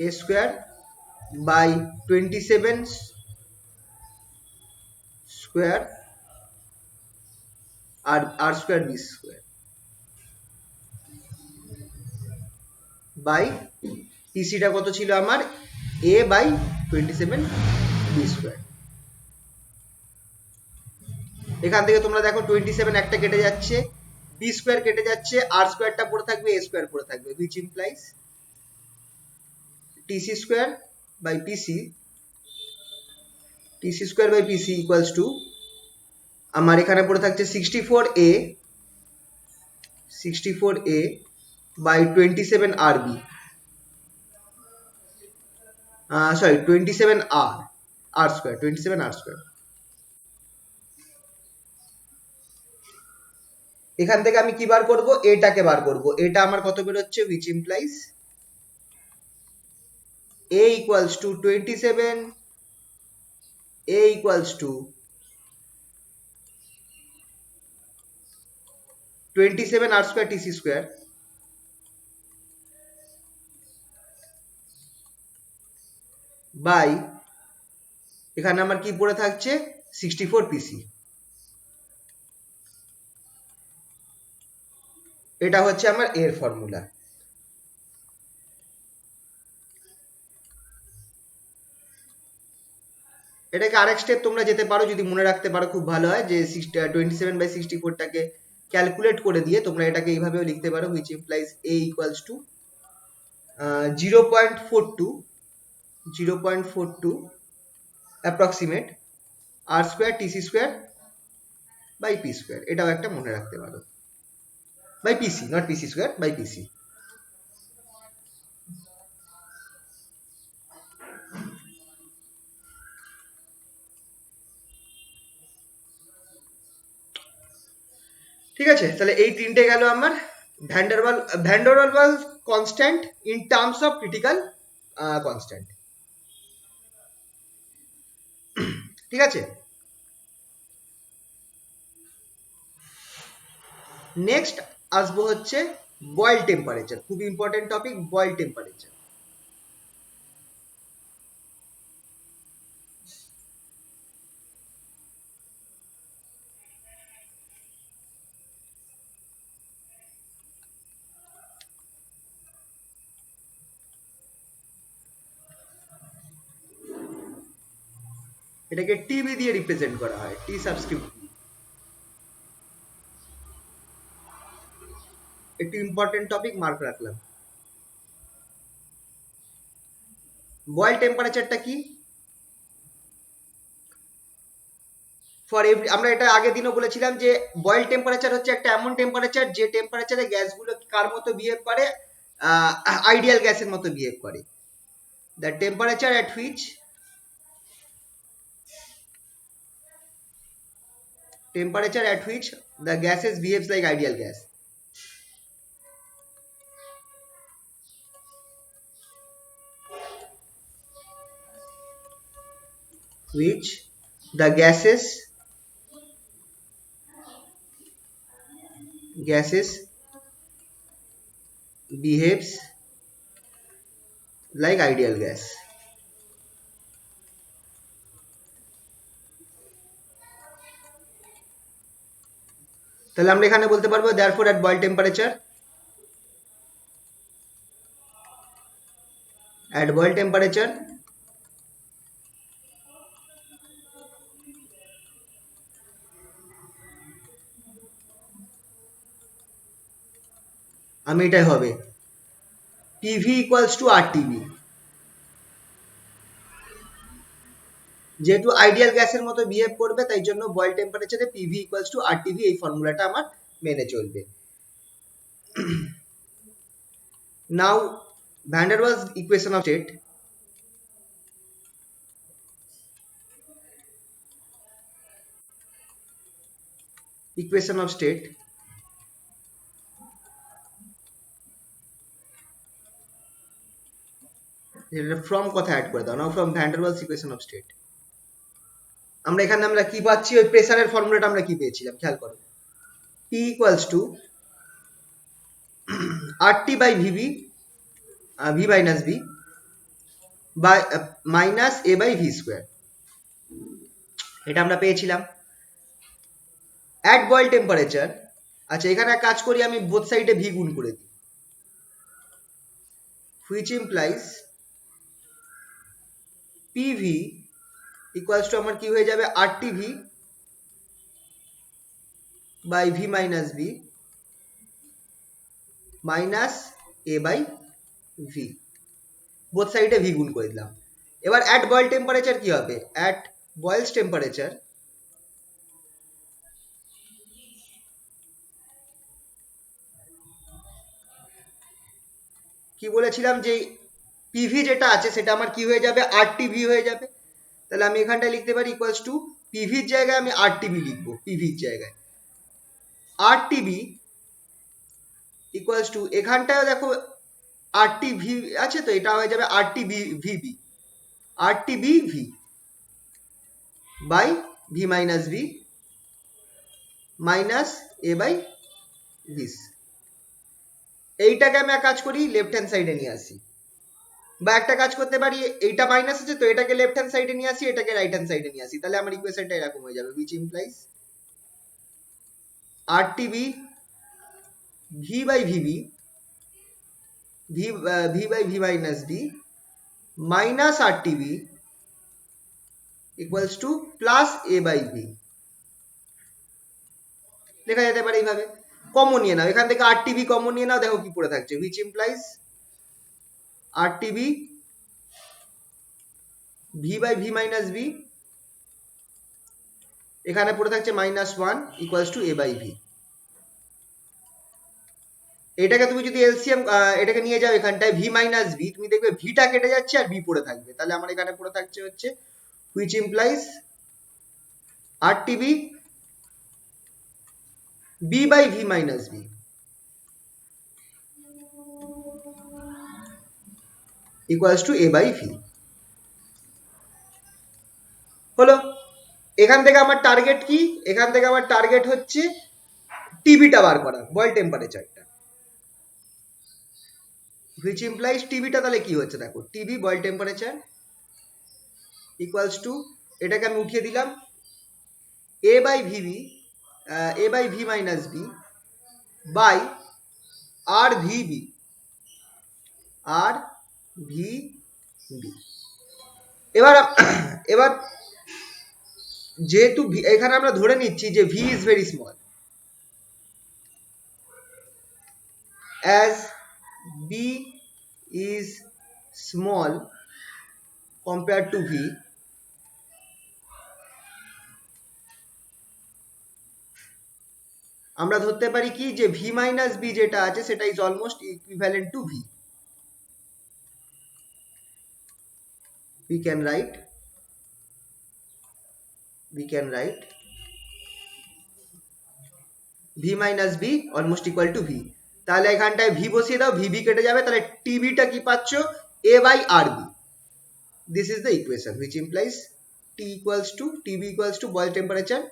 এ স্কোয়ার বাই 27 স্কোয়ার আর R square B square by টিসিটা কত ছিল আমার, এ বাই 27 বি স্কোয়ার। এখান থেকে তোমরা দেখো 27 একটা কেটে যাচ্ছে, বি স্কোয়ার কেটে যাচ্ছে, আর স্কোয়ারটা পড়ে থাকবে, এ স্কোয়ার পড়ে থাকবে, which implies TC square by PC, TC square by PC equals to আমার এখানে পড়ে থাকছে 64a by 27 R B, sorry 27 R square, 27 R square. এখান থেকে আমি কি বার করব, এটাকে বার করব, এটা আমার কত বেরোচ্ছে, which implies a equals to 27, a equals to 27 r square tc square by এখানে আমার কি পড়ে থাকছে 64 পিসি। এটা হচ্ছে আমার এর ফর্মুলা। এটাকে আরেক স্টেপ তোমরা যেতে পারো, যদি মনে রাখতে পারো খুব ভালো হয়, যে 27/64 টাকে ক্যালকুলেট করে দিয়ে তোমরা এটাকে এইভাবেও লিখতে পারো, which implies a equals to 0.42 approximate r square tc square by p square, এটাও একটা মনে রাখতে পারো, by pc, not pc square, by pc। ঠিক আছে, তাহলে এই তিনটে গেল আমার van der Waal constant in terms of critical constant. ঠিক আছে, নেক্সট আসবো হচ্ছে বয়েল টেম্পারেচার, খুব ইম্পর্টেন্ট টপিক বয়েল টেম্পারেচার। এটাকে টিবি দিয়ে রিপ্রেজেন্ট করা হয়, টি সাবস্ক্রিপ্ট। একটু ইম্পর্টেন্ট টপিক মার্ক রাখলাম। বয়েল টেম্পারেচারটা কি, ফর এভরি, আমরা এটা আগের দিনও বলেছিলাম যে বয়েল টেম্পারেচার হচ্ছে একটা এমন টেম্পারেচার যে টেম্পারেচারে গ্যাসগুলো কার মতো বিহেভ করে, আইডিয়াল গ্যাসের মতো বিহেভ করে। The temperature at which the gases behaves like ideal gas, which the gases behaves like ideal gas। তাহলে আমরা এখানে বলতে পারবো therefore at boil temperature আমি এটাই হবে PV equals to RTB, যেহেতু আইডিয়াল গ্যাসের মতো বিহেভ করবে তাই জন্য বয়েল টেম্পারেচারে পিভি ইকুয়ালস টু আরটিভি এই ফর্মুলাটা আমার মেনে চলবে। Now Van der Waals equation of state, equation of state from কথা অ্যাড করে দাও। Now from Van der Waals equation of state আমরা এখানে আমরা কি পাচ্ছি, ওই প্রেসারের ফর্মুলাটা আমরা কি পেয়েছিলাম খেয়াল করো, P equals to RT by VV, V minus B by minus A by V square, এটা আমরা পেয়েছিলাম। অ্যাট বয়েল টেম্পারেচার, আচ্ছা এখানে এক কাজ করি, আমি বোথ সাইডে ভি গুণ করে দিই, which implies PV equals to আমার কি হয়ে যাবে, RTV by V minus B minus A by V, both সাইডে ভি গুণ করে দিলাম। এবার অ্যাট বয়েল টেম্পারেচার কি হবে, অ্যাট বয়েলস টেম্পারেচার কি বলেছিলাম যে পিভি যেটা আছে সেটা আমার কি হয়ে যাবে, আরটিভি হয়ে যাবে। তাহলে আমি এখানটায় লিখতে পারি ইকুয়ালস টু পিভির জায়গায় আমি আরটিভি লিখবো, পিভির জায়গায় আরটিভি ইকুয়ালস টু, এখানটায় দেখো আরটিভি আছে তো, এটা হয়ে যাবে RTV VB, RTV V by V minus V minus A by ভিস। এইটাকে আমি এক কাজ করি লেফট হ্যান্ড সাইডে নিয়ে আসি, বা একটা কাজ করতে পারি, এইটা মাইনাস আছে তো এটাকে লেফট হ্যান্ড সাইডে নিয়ে আসি, এটাকে রাইট হ্যান্ড সাইডে নিয়ে আসি, তাহলে আমার ইকুয়েশনটা এরকম হয়ে যাবে, which implies RTV V by VB V by V minus D minus RTV equals to plus A by V, লেখা যেতে পারে এইভাবে। কমন নিয়ে নাও, এখান থেকে আরটিভি কমন নিয়ে নাও, দেখো কি পড়ে থাকছে, which implies RTV V by V minus B, এখানে পড়ে থাকছে minus one equals to A by V. এটাকে তুমি যদি এলসিএম এটাকে নিয়ে যাও এখানটায় ভি মাইনাস ভি, তুমি দেখবে ভিটা কেটে যাচ্ছে আর বি পড়ে থাকবে, তাহলে আমার এখানে পড়ে থাকছে হচ্ছে which implies RTV B by V minus B equals to A by V. হলো, এখান থেকে আমার টার্গেট কি, এখান থেকে আমার টার্গেট হচ্ছে টিবিটা বার করা, বয়েল টেম্পারেচারটা, which implies টিবিটা তাহলে কি হচ্ছে দেখো, TB Boyle temperature equals to, এটাকে আমি উঠিয়ে দিলাম A by VB, A by V minus B by R VB, R V B. এবার এবার যেহেতু এখানে আমরা ধরে নিচ্ছি যে V is very small, as b is small compared to v, আমরা ধরতে পারি কি যে v মাইনাস b যেটা আছে সেটা is almost equivalent to v। we can write v minus b almost equal to v, তাহলে এখানটায় v বসিয়ে দাও, vb কেটে যাবে, তাহলে tb টা কি পাচ্ছ, a by rb, this is the equation which implies tb equals to boil temperature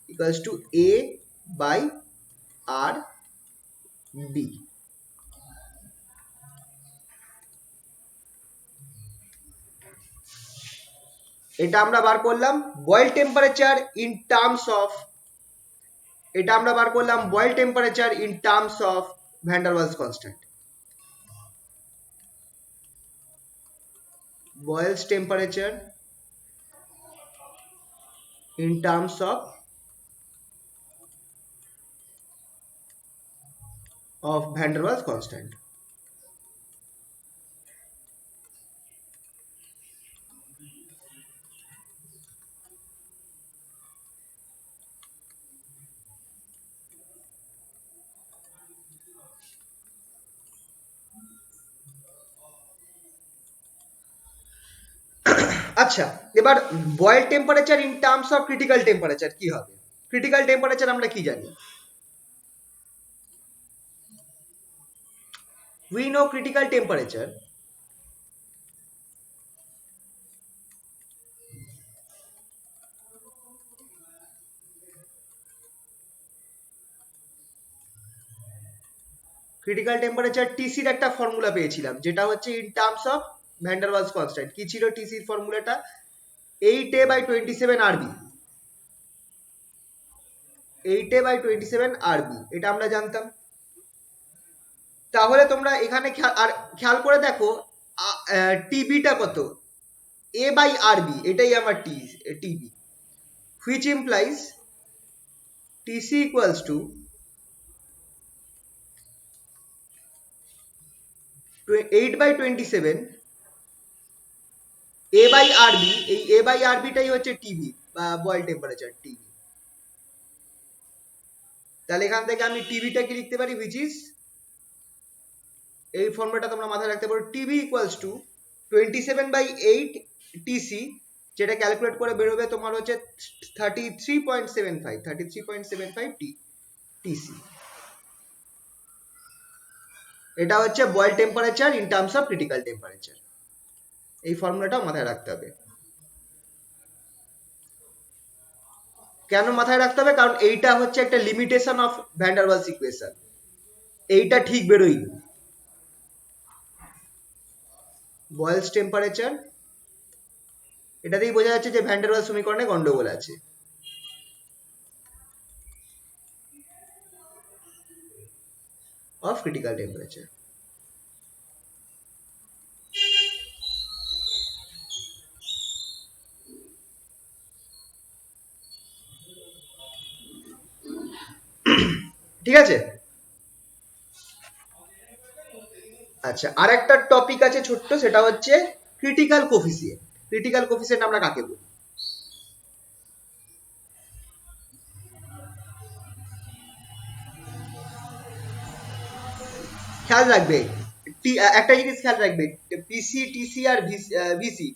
equals to a by rb। এটা আমরা বার করলাম Boyle temperature in terms of, এটা আমরা বার করলাম Boyle temperature in terms of van der Waals constant, boils temperature in terms of Van der Waals constant। আচ্ছা, এবার Boyle temperature in terms of critical temperature কি হবে? ক্রিটিক্যাল টেম্পারেচার আমরা কি জানি? We know critical temperature critical temperature টিসির একটা formula পেয়েছিলাম, যেটা হচ্ছে in terms of van der Waals constant. কি ছিল টিসির ফর্মুলাটা? 8a/27 আরবি। 8a/27 আরবি, এটা আমরা জানতাম। তাহলে তোমরা এখানে খেয়াল করে দেখো টিবিটা কত? a/rb, এটাই আমার TB, which implies tc equals to 8/27 a/rb। এই a/rb টাই হচ্ছে টিবি বা বয়েল টেম্পারেচার, টিবি। তাহলে এখান থেকে আমি টিবিটা কি লিখতে পারি? which is, এই ফর্মুলাটা তোমরা মাথায় রাখতে পারো, টিবি ইকুয়ালস টু 27/8 টিসি, যেটা ক্যালকুলেট করে বেরোবে তোমার হচ্ছে 33.75 টিসি। এটা হচ্ছে Boyle temperature in terms of critical temperature. এই ফর্মুলাটাও মাথায় রাখতে হবে। কেন মাথায় রাখতে হবে? কারণ এইটা হচ্ছে একটা limitation of van der Waals equation, এইটা ঠিক বেরোয়নি। বয়েলস টেম্পারেচার, এটাতেই বোঝা যাচ্ছে যে ভ্যান ডার ওয়ালস সমীকরণে গন্ডগোল আছে। Of critical temperature. ঠিক আছে। আচ্ছা, আর একটা টপিক আছে ছোট্ট, সেটা হচ্ছে ক্রিটিক্যাল কোফিসিয়েন্ট। ক্রিটিক্যাল কোফিসিয়েন্ট আমরা কাকে বলি? খেয়াল রাখবে, একটা জিনিস খেয়াল রাখবে, পিসি, টিসি আর VC,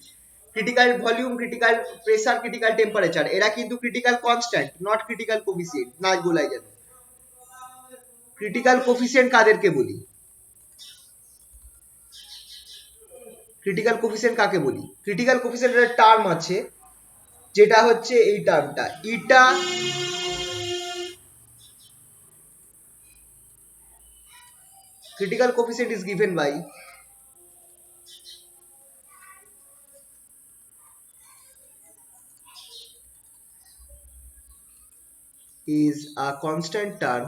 critical volume, critical pressure, critical temperature, এরা কিন্তু critical constant, not critical coefficient. না গোলাই যেন। ক্রিটিক্যাল কোফিসিয়েন্ট কাদেরকে বলি? ক্রিটিক্যাল কোফিসিয়েন্ট কাকে বলি? ক্রিটিক্যাল কোফিসিয়েন্টের টার্ম আছে, যেটা হচ্ছে এই টার্মটা, ইটা critical coefficient is given by is a constant term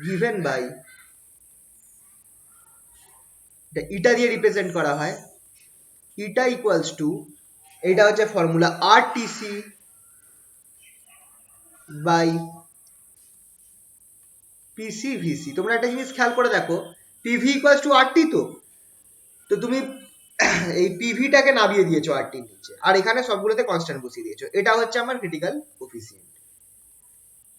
given by, এটা দিয়ে রিপ্রেজেন্ট করা হয়, এটা ইকুয়ালস টু, এটা হচ্ছে formula, RTC by PC VC. তোমরা একটা জিনিস খেয়াল করে দেখো, পিভি ইকুয়ালস টু আরটি, তো তুমি এই পিভিটাকে নামিয়ে দিয়েছো আরটির নিচে, আর এখানে সবগুলোতে কনস্ট্যান্ট বসিয়ে দিয়েছো। এটা হচ্ছে আমার ক্রিটিক্যাল কোফিসিয়েন্ট।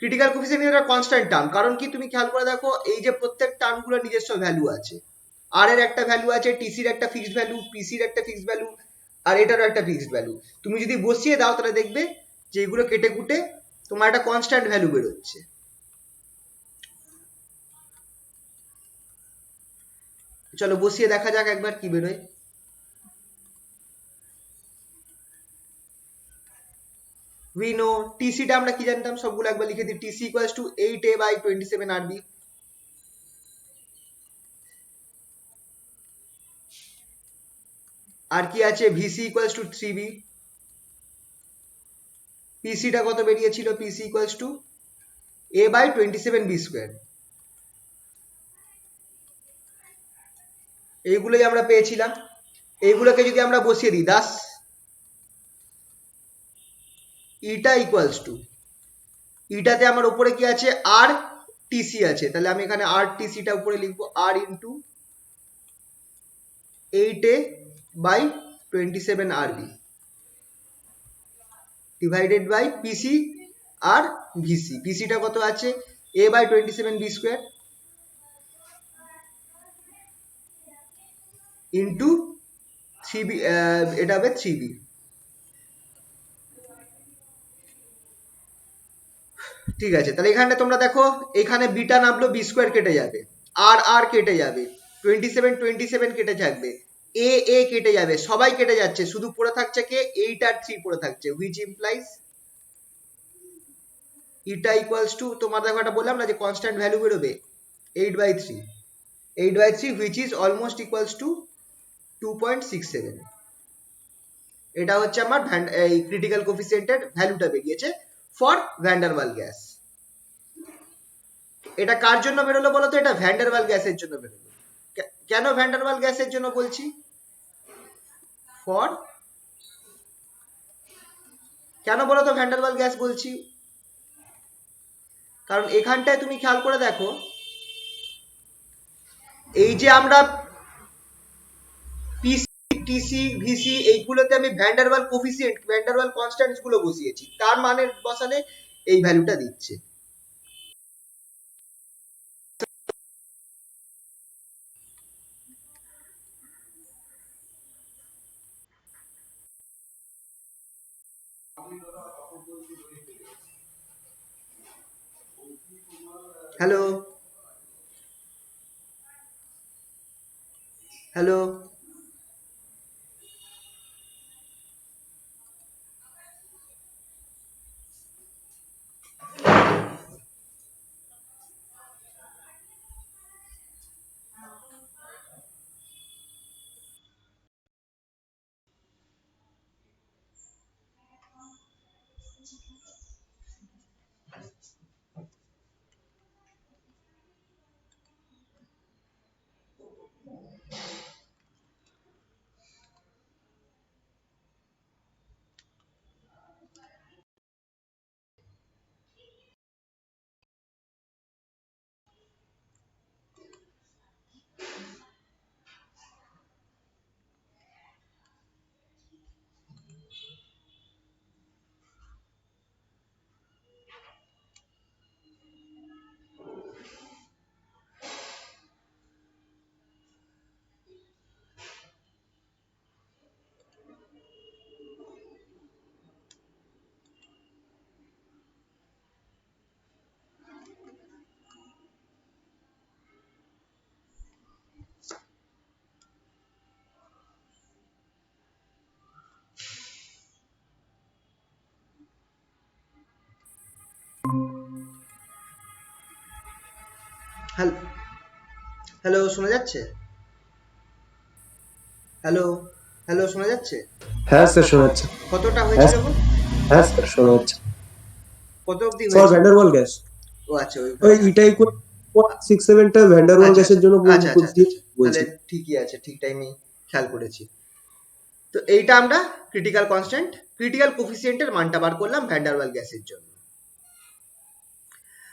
ক্রিটিক্যাল কোফিসিয়েন্ট এটা কনস্ট্যান্ট টার্ম, কারণ কি তুমি খেয়াল করে দেখো, এই যে প্রত্যেক টার্মগুলোর নিজস্ব ভ্যালু আছে। আর এর একটা ভ্যালু আছে, টিসির একটা ফিক্সড ভ্যালু, পিসির একটা ফিক্সড ভ্যালু, আর এটারও একটা ফিক্সড ভ্যালু। তুমি যদি বসিয়ে দাও তাহলে দেখবে যে এগুলো কেটে কুটে তোমার একটা কনস্ট্যান্ট ভ্যালু বেরোচ্ছে। চলো বসিয়ে দেখা যাক একবার কি বেরোয়। we know TC টা আমরা কি জানতাম, সবগুলো একবার লিখে দিই। TC equals to 8a/27 RB। আর কি আছে? VC equals to 3B। PC টা কত বেরিয়েছিল? PC equals to a/27 B square। এইগুলোই আমরা পেয়েছিলাম। এইগুলোকে যদি আমরা বসিয়ে দিই, দাস ইটা ইকুয়ালস টু, ইটাতে আমার উপরে কি আছে? আর টিসি আছে, তাহলে আমি এখানে আর টিসিটা উপরে লিখবো, আর into 8a/27 RB divided by PC আর ভিসি, ভিসিটা কত আছে a by 27 B square into 3b, এটা হবে 3b। ঠিক আছে, তাহলে এখানে তোমরা দেখো এখানে বিটা নামলো, বি স্কোয়ার কেটে যাবে, আর আর কেটে যাবে, 27 কেটে থাকবে, এ কেটে যাবে, সবাই কেটে যাচ্ছে, শুধু পড়ে থাকছে কে, 8 আর 3 পড়ে থাকছে, which implies eta equals to, তোমার দেখো এটা বললাম না যে কনস্ট্যান্ট ভ্যালু বেরোবে, 8/3, 8/3 which is almost equals to 2.67। এটা হচ্ছে আমার এই ক্রিটিক্যাল কোফিসিয়েন্টের ভ্যালুটা বেরিয়েছে for van der Waal gas. এটা কার জন্য বেরোলো বলো তো? এটা ভ্যান ডার ওয়াল গ্যাসের জন্য বেরোলো। কেন ভ্যান ডার ওয়াল গ্যাসের জন্য বলছি? ফর, কেন বলো তো ভ্যান ডার ওয়াল গ্যাস বলছি? কারণ এখানটায় তুমি খেয়াল করে দেখো, এই যে আমরা পিসি, টিসি, ভিসি এইগুলোতে আমি ভ্যান ডার ওয়াল coefficient, van der Waal constants গুলো বসিয়েছি, তার মানে বসালে এই ভ্যালুটা দিচ্ছে। হ্যালো, হ্যালো, হ্যালো, শোনা যাচ্ছে? হ্যালো, হ্যালো, শোনা যাচ্ছে? হ্যাঁ স্যার শোনা যাচ্ছে। কতটা হ্যাঁ হয়েছিল গো? হ্যাঁ স্যার শোনা যাচ্ছে। কত অবধি ফর হয়েছিল? ভ্যান ডার ওয়াল গ্যাস ও আচ্ছা, ওই ইটা ইকুয়াল 0.67 টা ভ্যান ডার ওয়াল আচ্ছা, গ্যাসের জন্য আচ্ছা, আচ্ছা, আচ্ছা, আচ্ছা, তাহলে বলছি। ঠিকই আছে, ঠিক টাইমে খেয়াল করেছি। তো এইটা আমরা ক্রিটিক্যাল কনস্ট্যান্ট, ক্রিটিক্যাল কোফিসিয়েন্টের মানটা বার করলাম ভ্যান ডার ওয়াল গ্যাসের জন্য।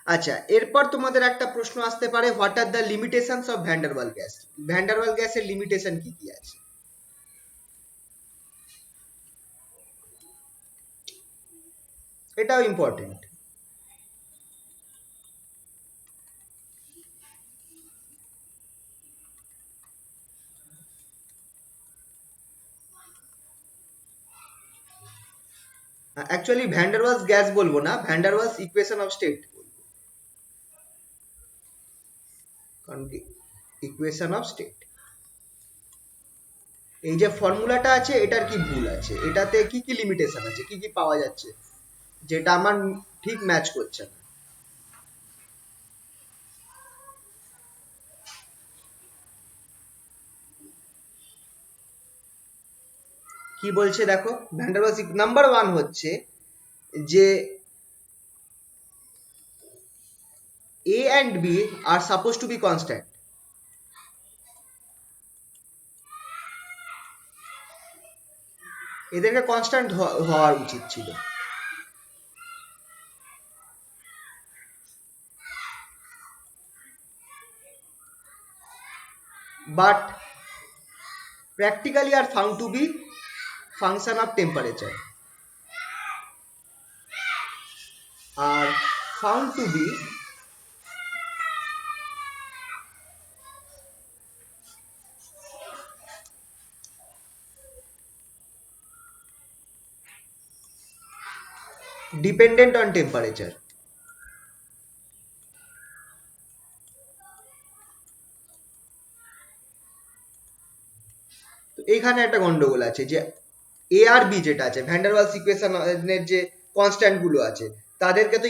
আচ্ছা, এরপর তোমাদের একটা প্রশ্ন আসতে পারে, what are the limitations of van der Waal gas? Van der Waal গ্যাসের লিমিটেশন কি কি আছে? এটাও important. Actually Van der Waals gas বলবো না, Van der Waals equation of state বলবো, কারণ ইকুয়েশন অফ স্টেট, এই যে ফর্মুলাটা আছে এটার কি ভুল আছে, এটাতে কি কি লিমিটেশন আছে, কি কি পাওয়া যাচ্ছে যেটা আমার ঠিক ম্যাচ করছে না। কি বলছে দেখো, ভ্যান ডার ওয়ালস নাম্বার 1 হচ্ছে যে A and B are supposed to be constant। এদেরকে কনস্ট্যান্ট হওয়ার উচিত ছিল, but practically are found to be function of temperature। are found to be dependent on temperature. তো এখানে একটা গন্ডগোল আছে যে এ আর বি যেটা আছে ভ্যান্ডারওয়ালস ইকুয়েশনের যে কনস্ট্যান্ট গুলো আছে তাদেরকে তো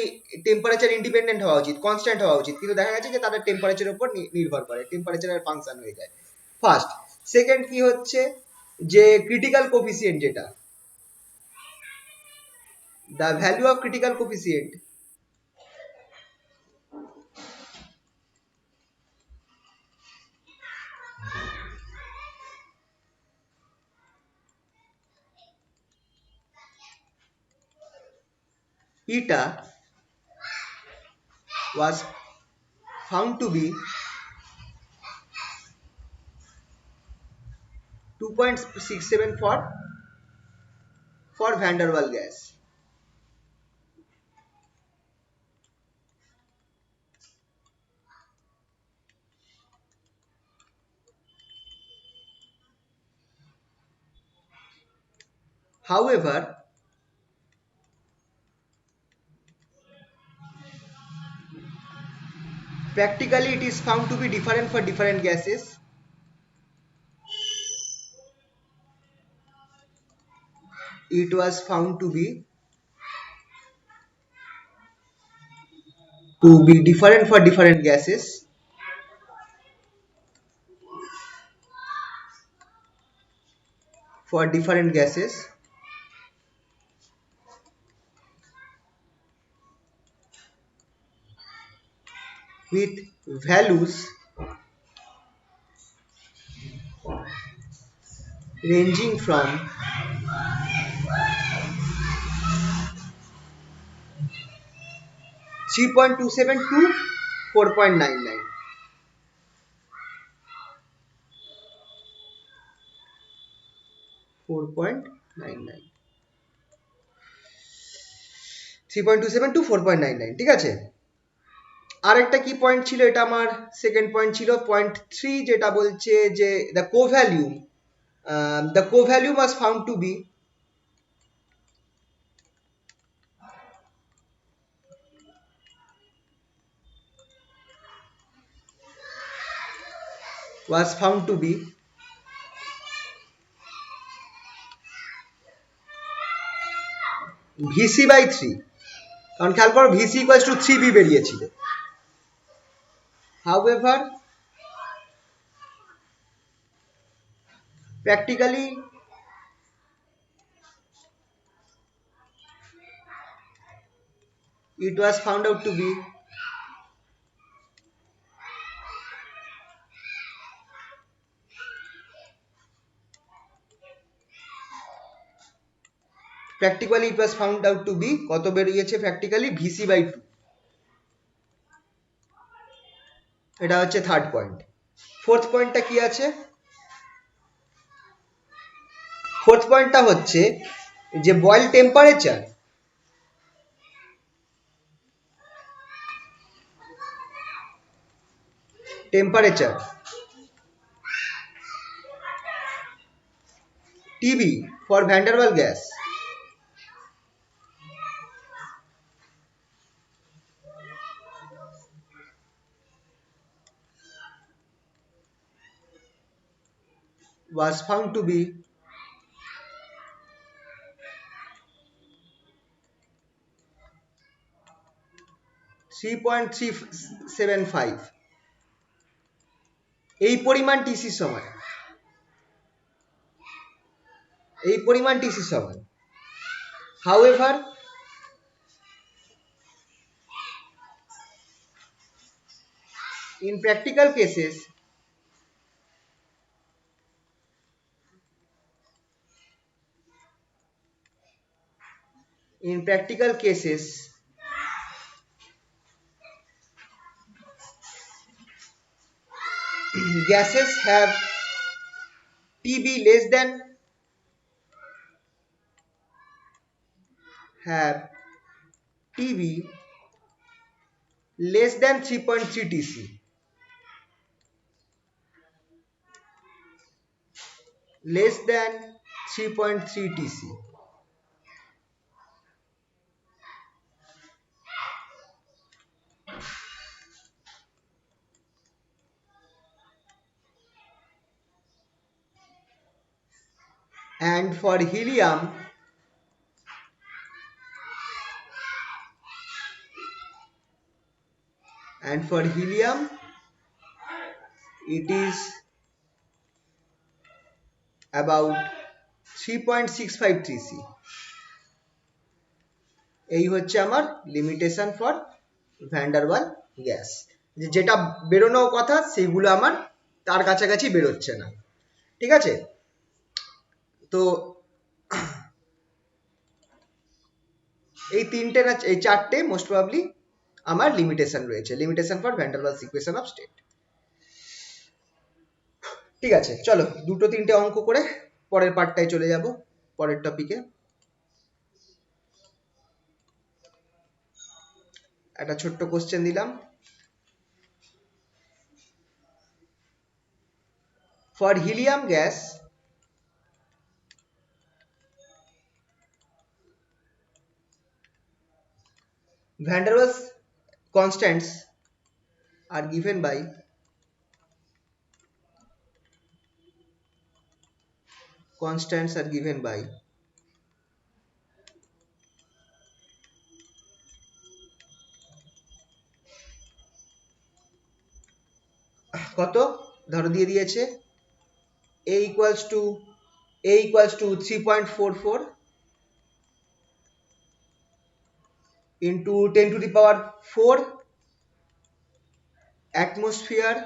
টেম্পারেচার ইন্ডিপেন্ডেন্ট হওয়া উচিত, কনস্ট্যান্ট হওয়া উচিত, কিন্তু দেখা গেছে যে তাদের টেম্পারেচারের উপর নির্ভর করে, টেম্পারেচারের ফাংশন হয়ে যায় ফার্স্ট। সেকেন্ড কি হচ্ছে যে ক্রিটিক্যাল কোফিসিয়েন্ট যেটা, the value of critical coefficient eta was found to be 2.67 for van der Waal gas. However, practically it is found to be different for different gases. It was found to be different for different gases. For different gases with values ranging from 3.27 to 4.99. 4.99, 3.27 to 4.99, ঠিক আছে। আরেকটা কি point ছিল, এটা আমার second point ছিল, point 3 যেটা বলছে যে the co-value was found to be VC by 3, কারণ খেয়াল করো VC equals to 3B বেরিয়েছিল। However, practically it was found out to be কত বেরিয়েছে practically VC by 2। এটা হচ্ছে থার্ড পয়েন্ট। ফোর্থ পয়েন্টটা কি আছে, ফোর্থ পয়েন্টটা হচ্ছে যে Boyle temperature TB for van der Waal gas was found to be 3.375, এই পরিমাণ টিসির সমান, however in practical cases gases have TB less than have TV less than 3.3 TC, less than 3.3 TC, and for helium it is about 3.65 TC. এই হচ্ছে আমার limitation for van der Waal gas, যেটা বেরোনোর কথা সেগুলো আমার তার কাছাকাছি বেরোচ্ছে না। ঠিক আছে, তো এই তিনটে না এই চারটে মোস্ট প্রবাবলি আমার লিমিটেশন রয়েছে, limitation for van der Waals equation of state. ঠিক আছে, চলো দুটো তিনটে অঙ্ক করে পরের পার্টটায় চলে যাব, পরের টপিকে। একটা ছোট্ট কোশ্চেন দিলাম, for helium gas van der Waals constants are given by কত, ধরো দিয়ে দিয়েছে a equals to 3.44 into 10 to the power 4 atmosphere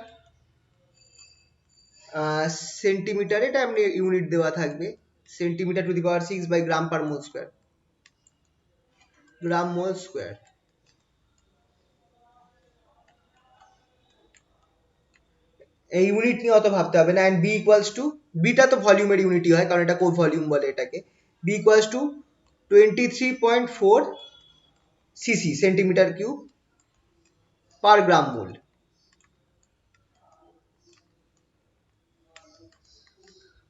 centimetre, এটা এমনি ইউনিট দেওয়া থাকবে, centimetre to the power 6 by gram per mole square, gram mole square. এই unit নিয়ে অত ভাবতে হবে না। এন্ড বি ইকুয়ালস টু, বিটা তো ভলিউমের ইউনিটই হয় কারণ এটা কো ভলিউম বলে এটাকে। B equals to 23.4 CC centimetre cube per gram mole,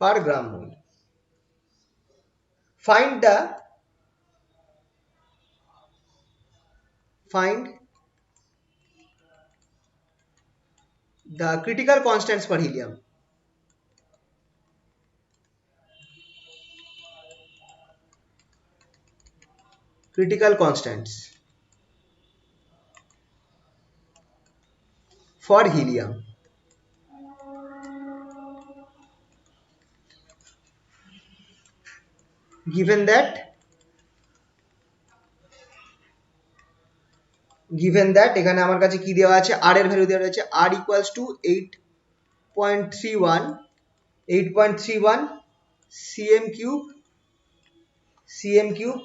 per gram mole. Find the critical constants for helium. Critical constants for helium. Given that এখানে আমার কাছে কি দেওয়া আছে, r এর ভ্যালু দেওয়া রয়েছে, r equals to 8.31 cm cube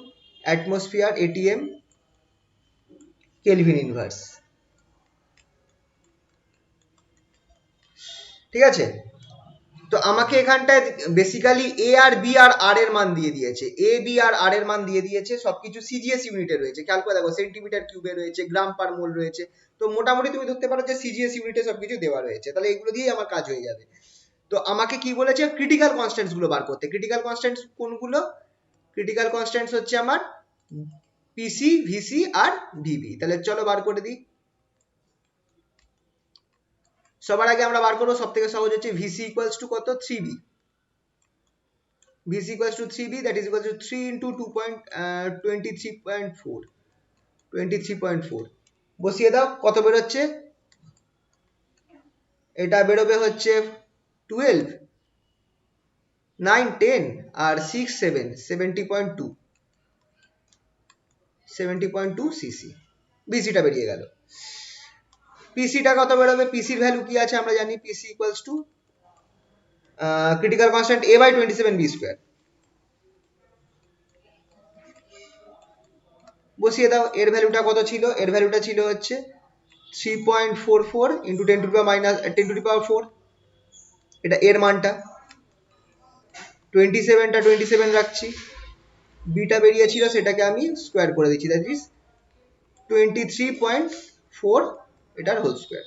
atmosphere atm Kelvin inverse। ঠিক আছে, তো আমাকে এখানটায় বেসিক্যালি এ আর বি আর আর এর মান দিয়ে দিয়েছে, এ বি আর আর এর মান দিয়ে দিয়েছে, সবকিছু সিজিএস ইউনিটে রয়েছে, খেয়াল করে দেখো সেন্টিমিটার কিউবে রয়েছে, গ্রাম পার মোল রয়েছে, তো মোটামুটি তুমি ধরতে পারো যে সিজিএস ইউনিটে সবকিছু দেওয়া রয়েছে, তাহলে এগুলো দিয়েই আমার কাজ হয়ে যাবে। তো আমাকে কি বলেছে, ক্রিটিক্যাল কনস্ট্যান্টস গুলো বার করতে। ক্রিটিক্যাল কনস্ট্যান্টস কোনগুলো, ক্রিটিক্যাল কনস্ট্যান্টস হচ্ছে আমার পিসি ভিসি আর ভিবি। তাহলে চলো বার করে দিই। সবার আগে আমরা বার করবো, সব থেকে সহজ হচ্ছে ভিসি ইকুয়ালস টু কত, 3b। VC equals to 3b, that is equals to 3 into 23.4 বসিয়ে দাও, কত বেরোচ্ছে, এটা বেরোবে হচ্ছে 12 9 10 আর 6 7 70.2 সিসি। বিসিটা বেরিয়ে গেল। পিসিটা কত বেরোবে, পিসির ভ্যালু কি আছে আমরা জানি, PC equals to critical constant a by 27 b square. বসিয়ে দাও, এর ভ্যালুটা কত ছিল, এর ভ্যালুটা ছিল হচ্ছে 3.44 into 10 to the power minus 10 to the power 4, এটা এর মানটা। 27টা 27 রাখছি, বিটা বেরিয়েছিল সেটাকে আমি স্কোয়ার করে দিচ্ছি, দ্যাট ইজ 23.4 এটার হোল স্কোয়ার।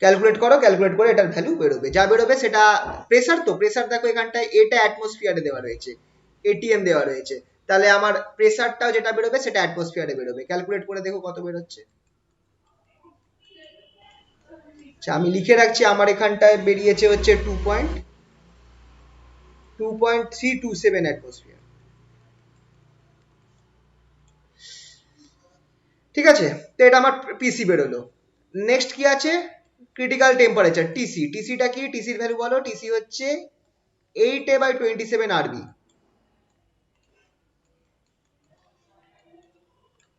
ক্যালকুলেট করো, ক্যালকুলেট করে এটার ভ্যালু বেরোবে, যা বেরোবে সেটা প্রেসার। তো প্রেসার দেখো এখানটায় এটা অ্যাটমসফিয়ারে দেওয়া রয়েছে, এটিএম দেওয়া রয়েছে, তাহলে আমার প্রেসারটাও যেটা বেরোবে সেটা অ্যাটমসফিয়ারে বেরোবে। ক্যালকুলেট করে দেখো কত বেরোচ্ছে। আচ্ছা আমি লিখে রাখছি, আমার এখানটায় বেরিয়েছে হচ্ছে 2.327 অ্যাটমসফিয়ার। ঠিক আছে, তো এটা আমার পিসি বেরোলো। নেক্সট কি আছে, ক্রিটিক্যাল টেম্পারেচার টিসি। টিসিটা কি, টিসির ভ্যালু বলো। টিসি হচ্ছে 8a/27 আরবি।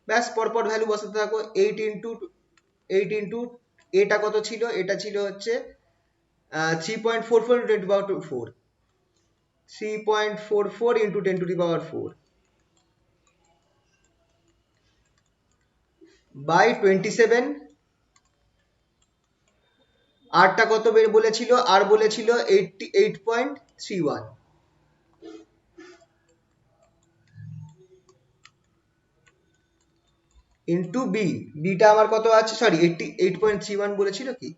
ব্যাস পরপর ভ্যালু বসাতে থাকো। 8 ইন্টু এটা কত ছিল, এটা ছিল হচ্ছে 3.44 ইন্টু 10^4, 3.44 ইন্টু 10^4 বাই 27। আরটা কত বের বলেছিল, আর বলেছিল 88.31 ইন্টু বি। বিটা আমার কত আছে, সরি 88.31 বলেছিল কি,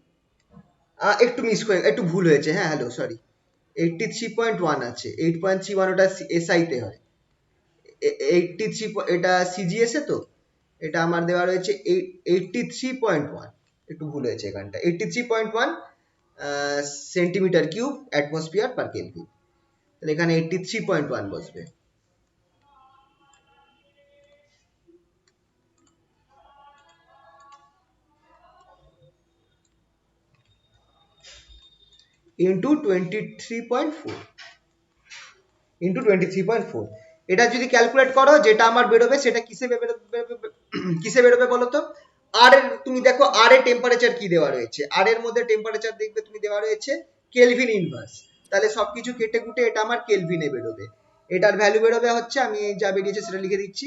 একটু মিস করে, একটু ভুল হয়েছে, হ্যাঁ হ্যালো সরি, 83.1 আছে, 8.31 ওটা এসআই তে হয়। 83 এটা সিজিএস এ, তো এটা আমার দেওয়া রয়েছে 83.1, একটু ভুল হয়েছে এখানটা, 83.1 centimetre cube atmosphere per kelvin. তাহলে এখানে 83.1 বসবে। ইন্টু 23.4, এটা যদি ক্যালকুলেট করো, যেটা আমার বেরোবে সেটা কিসে কিসে বেরোবে বলো তো। আর এর তুমি দেখো আর এর টেম্পারেচার কি দেওয়া রয়েছে, আর এর মধ্যে টেম্পারেচার দেখবে তুমি দেওয়া রয়েছে কেলভিন ইনভার্স। তাহলে সবকিছু কেটে কুটে এটা আমার কেলভিনে বেরোবে। এটার ভ্যালু বেরোবে হচ্ছে, আমি যা বেরিয়েছে সেটা লিখে দিচ্ছি,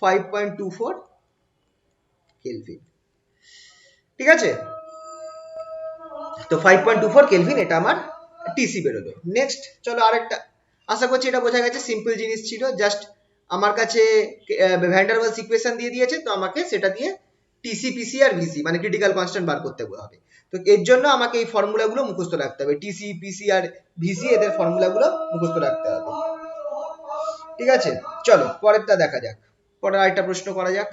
5.24 কেলভিন। ঠিক আছে, তো 5.24 কেলভিন এটা আমার টিসি বেরোলো। নেক্সট চলো আরেকটা, আশা করছি এটা বোঝা গেছে, সিম্পল জিনিস ছিল। জাস্ট আমার কাছে ভ্যান ডার ওয়ালস ইকুয়েশন দিয়ে দিয়েছে, তো আমাকে সেটা দিয়ে টিসি, পিসি আর ভিসি মানে ক্রিটিক্যাল কনস্ট্যান্ট বার করতে হবে। তো এর জন্য আমাকে এই ফর্মুলাগুলো মুখস্থ রাখতে হবে, টিসি, পিসি আর ভিসি, এদের ফর্মুলাগুলো মুখস্থ রাখতে হবে। ঠিক আছে, চলো পরেরটা দেখা যাক, পরের আরেকটা প্রশ্ন করা যাক।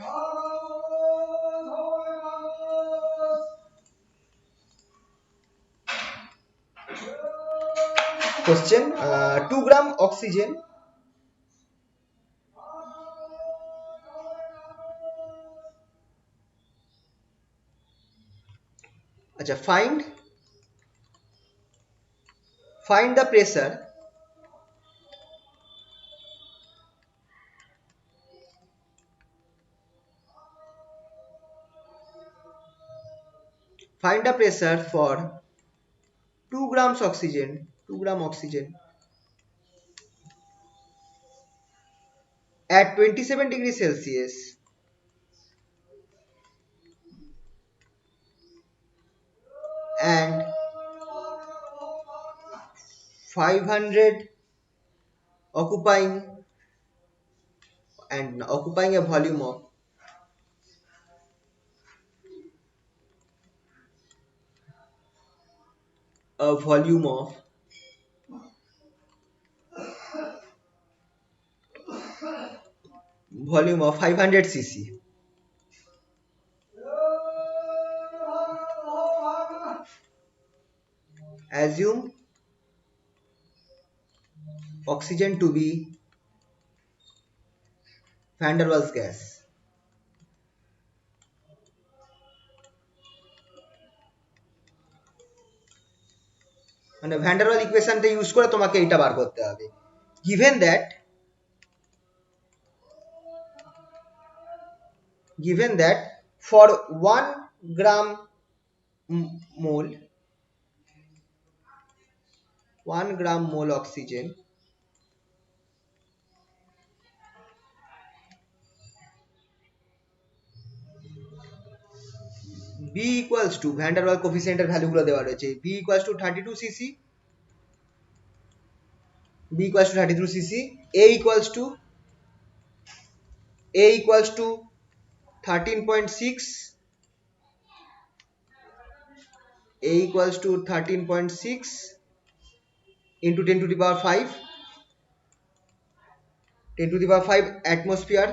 কোশ্চেন, 2 গ্রাম অক্সিজেন আচ্ছা find the pressure for 2 grams oxygen, 2 gram oxygen at 27 degrees Celsius and 500 occupying a volume of 500 cc. Assume oxygen to be van der Waals gas. মানে ভ্যান ডার ওয়াল ইকুয়েশনটা ইউজ করে তোমাকে এটা বার করতে হবে। given that for 1 gram mole 1 gram mole oxygen B equals to Van der Waal কোফিসিয়েন্টের ভ্যালুগুলো দেওয়া রয়েছে, B equals to 32 cc, B equals to 32 cc, A equals to 13.6, A equals to 13.6 into 10 to the power 5, 10 to the power 5 atmosphere,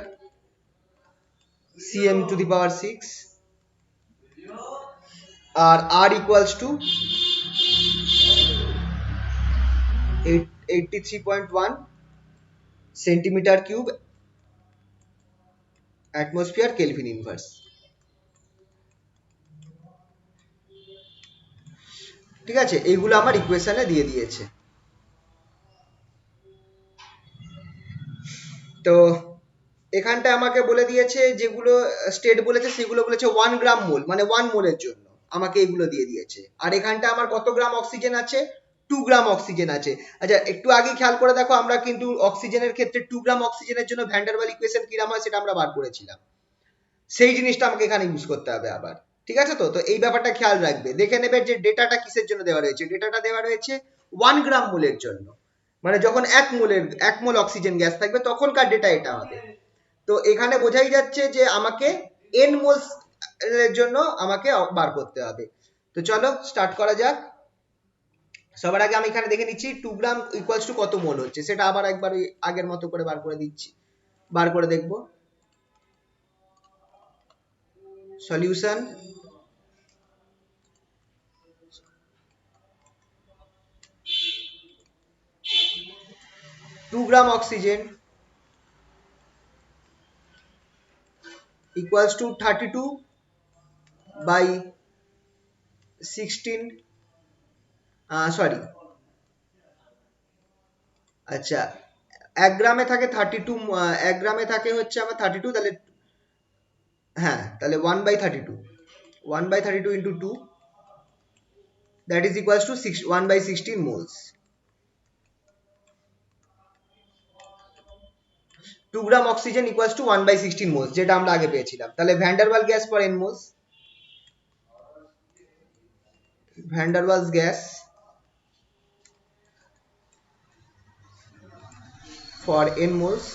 cm to the power 6, আর r equals to 83.1 centimetre cube atmosphere Kelvin inverse। ঠিক আছে, এইগুলো আমার ইকুয়েশনে দিয়ে দিয়েছে। তো এখানটা আমাকে বলে দিয়েছে, যেগুলো স্টেট বলেছে সেগুলো বলেছে 1 গ্রাম মোল, মানে 1 মোলের জন্য আমাকে এগুলো দিয়ে দিয়েছে। আর এখানটা আমার কত গ্রাম অক্সিজেন আছে? 2 গ্রাম অক্সিজেন আছে। আচ্ছা, একটু আগে খেয়াল করে দেখো, আমরা কিন্তু অক্সিজেনের ক্ষেত্রে 2 গ্রাম অক্সিজেনের জন্য ভ্যান ডার ওয়াল ইকুয়েশন কিরকম হয় সেটা আমরা বার করেছিলাম। সেই জিনিসটা আমাকে এখানে ইউজ করতে হবে আবার। ঠিক আছে, তো তো এই ব্যাপারটা খেয়াল রাখবে। দেখে নেবে যে ডেটাটা কিসের জন্য দেওয়া রয়েছে। ডেটাটা দেওয়া রয়েছে 1 গ্রাম মোলের জন্য, মানে যখন 1 মোল অক্সিজেন গ্যাস থাকবে তখনকার ডেটা এটা হবে। তো এখানে বোঝাই যাচ্ছে যে আমাকে n মোলস এর জন্য আমাকে বার করতে হবে। তো চলো স্টার্ট করা যাক। সবার আগে আমি এখানে দেখে নিচ্ছি 2 গ্রাম ইকুয়ালস টু কত মোল হচ্ছে, সেটা আবার একবার ওই আগের মতো করে বার করে দিচ্ছি, বার করে দেখব। Solution, 2 gram oxygen equals to 32 by 16, sorry, আচ্ছা, 1 গ্রামে থাকে 32, 1 গ্রামে থাকে হচ্ছে আমার 32, তাহলে হ্যাঁ, তাহলে 1 by 32, 1 by 32 into 2, that is equals to 1 by 16 moles। 2 gram oxygen equals to 1 by 16 moles, যেটা আমরা আগে পেয়েছিলাম। তাহলে van der Waal gas for n moles, van der Waals gas for n moles,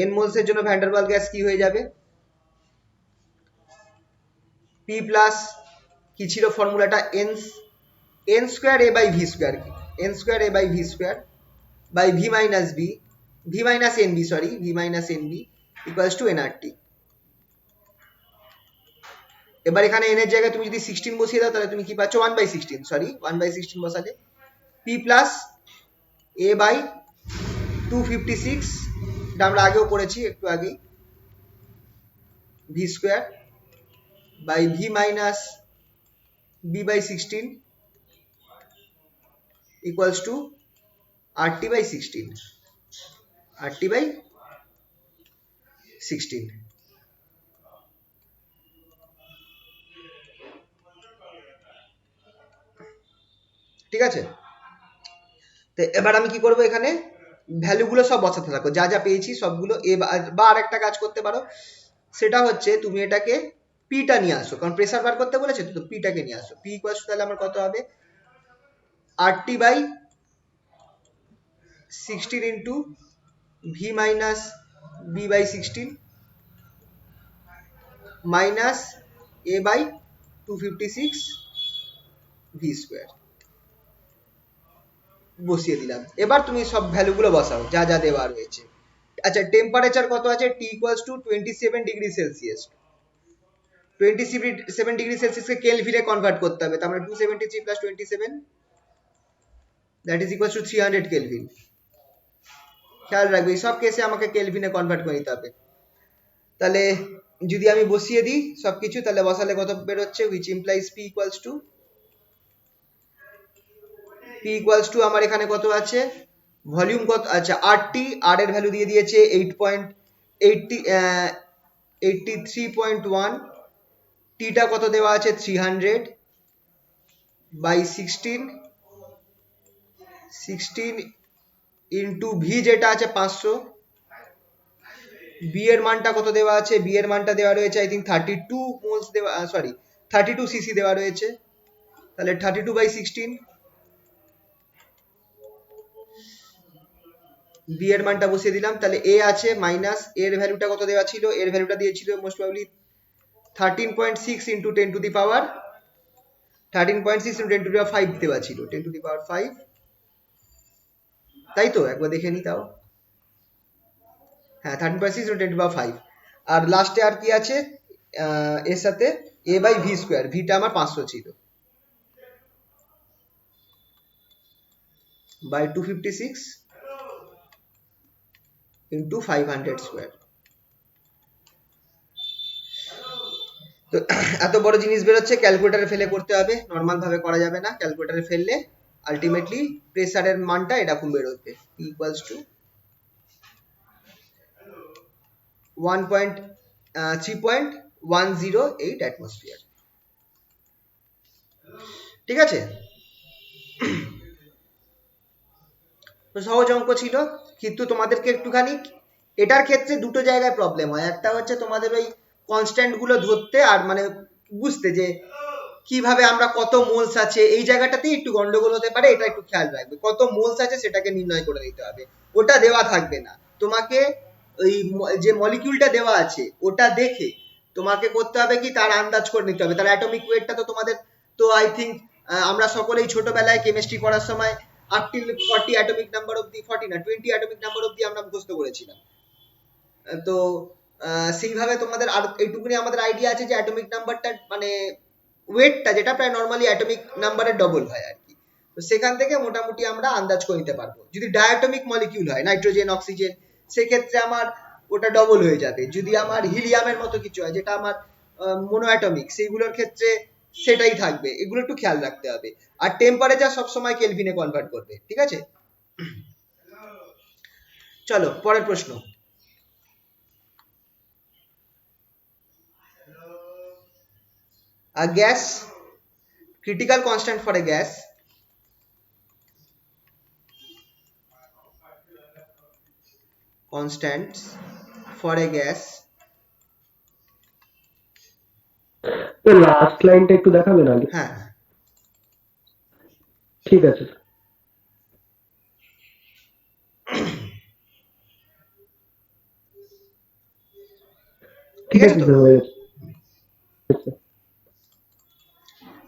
n moles এর জন্য van der Waal gas কি হয়ে যাবে? p প্লাস কি ছিল ফর্মুলাটা? n square a by v square, n square a by v square by v minus b, v minus nb, sorry, v minus nb equals to nRT। এবার এখানে n এর জায়গায় তুমি যদি 16 বসিয়ে দাও তাহলে তুমি কি পাচ্ছ? 1 বাই 16, সরি, 1 বাই 16 বসালে p প্লাস a বাই 256, এটা আমরা আগেও পড়েছি একটু আগে, v square by v minus b by 16 equals to RT by 16, RT by 16। ঠিক আছে, তো এবার আমি কি করব, এখানে ভ্যালুগুলো সব বসাতে থাকো, যা যা পেয়েছি সবগুলো। বা আরেকটা কাজ করতে পারো, সেটা হচ্ছে তুমি এটাকে পিটা নিয়ে আসো, কারণ প্রেসার বার করতে বলেছে, তো পিটাকে নিয়ে আসো। পি ইকুয়ালস টু, তাহলে আমার কত হবে? RT by 16 into V minus B by 16 minus A by 256 V square বসিয়ে দিলাম। এবার তুমি সব ভ্যালুগুলো বসাও যা যা দেওয়া রয়েছে। আচ্ছা, টেম্পারেচার কত আছে? T equals to 27 degree Celsius. 27 degree সেলসিয়াসকে কেলভিনে কনভার্ট করতে হবে, তার মানে 273 plus 27, that is equals to 300 Kelvin. খেয়াল রাখবে এই সব কেসে আমাকে কেলভিনে কনভার্ট করে নিতে হবে। তাহলে যদি আমি বসিয়ে দিই সবকিছু, তাহলে বসালে কত বেরোচ্ছে? which implies p equals to আমার এখানে কত আছে? ভলিউম কত? আচ্ছা, RT, R এর ভ্যালু দিয়ে দিয়েছে 83.1, টিটা কত দেওয়া আছে? 300 বাই 16 ইন্টু ভি যেটা আছে 500, বি এর মানটা কত দেওয়া আছে? বি এর মানটা দেওয়া রয়েছে আই থিঙ্ক 32 মোলস দেওয়া, সরি 32 সিসি দেওয়া রয়েছে। তাহলে 32 বাই 16 বি এর মানটা বসিয়ে দিলাম, তাহলে এ আছে মাইনাস এর ভ্যালুটা কত দেওয়া ছিল, এর ভ্যালুটা দিয়েছিল most probably 13.6 into 10 to the power 13.6 into 10 to the power 5 দেওয়া ছিল, 10 টু দি পাওয়ার 5, তাই তো একবার দেখে নি তাও। হ্যাঁ 13.6 ইন্টু 10 টু দি পাওয়ার 5, আর লাস্টে আর কি আছে এর সাথে a বাই ভি স্কোয়ার, ভিটা আমার 500 ছিল, বাই 256 ইন্টু 500 স্কোয়ার। তো এত বড় জিনিস বেরোচ্ছে, ক্যালকুলেটারে ফেলে করতে হবে, নর্মাল ভাবে করা যাবে না, ক্যালকুলেটারে ফেললে আলটিমেটলি প্রেসারের মানটা এরকম বেরোবে, ইকুয়ালস টু 3.108 অ্যাটমসফিয়ার। ঠিক আছে, তো সহজ অঙ্ক ছিল, কিন্তু তোমাদেরকে একটুখানি এটার ক্ষেত্রে দুটো জায়গায় প্রবলেম হয়, একটা হচ্ছে তোমাদের ওই কনস্ট্যান্ট গুলো ধরতে আর মানে বুঝতে যে কিভাবে আমরা কত মোলস আছে, এই জায়গাটাতেই একটু গন্ডগোল হতে পারে, এটা একটু খেয়াল রাখবে, কত মোলস আছে সেটাকে নির্ণয় করে দিতে হবে, ওটা দেওয়া থাকবে না তোমাকে, ওই যে মলিকিউলটা দেওয়া আছে ওটা দেখে তোমাকে করতে হবে কি তার আন্দাজ করে নিতে হবে, তার অ্যাটমিক ওয়েটটা তো তোমাদের, তো আই থিঙ্ক আমরা সকলেই ছোটবেলায় কেমিস্ট্রি পড়ার সময় আপ টিল 40 অ্যাটমিক নাম্বার অব্দি, 40 না 20 অ্যাটমিক নাম্বার অব্দি আমরা মুখস্থ করেছিলাম। তো সেইভাবে তোমাদের আর এইটুকুনি আমাদের আইডিয়া আছে যে অ্যাটমিক নাম্বারটা মানে ওয়েটটা যেটা প্রায় নর্মালি অ্যাটমিক নাম্বারের ডবল হয় আর কি, তো সেখান থেকে মোটামুটি আমরা আন্দাজ করে নিতে পারবো। যদি ডায়াটমিক মলিকিউল হয় নাইট্রোজেন অক্সিজেন সেক্ষেত্রে আমার ওটা ডবল হয়ে যাবে, যদি আমার হিলিয়ামের মতো কিছু হয় যেটা আমার মোনোঅ্যাটমিক সেইগুলোর ক্ষেত্রে সেটাই থাকবে, এগুলো একটু খেয়াল রাখতে হবে। আর টেম্পারেচার সবসময় কেলভিনে কনভার্ট করবে, ঠিক আছে। চলো পরের প্রশ্ন। A gas, critical constant for a gas, constants for a gas, last লাইনটা একটু দেখাবেন আগে? হ্যাঁ ঠিক আছে। ঠিক আছে তো। হয়ে গেছে।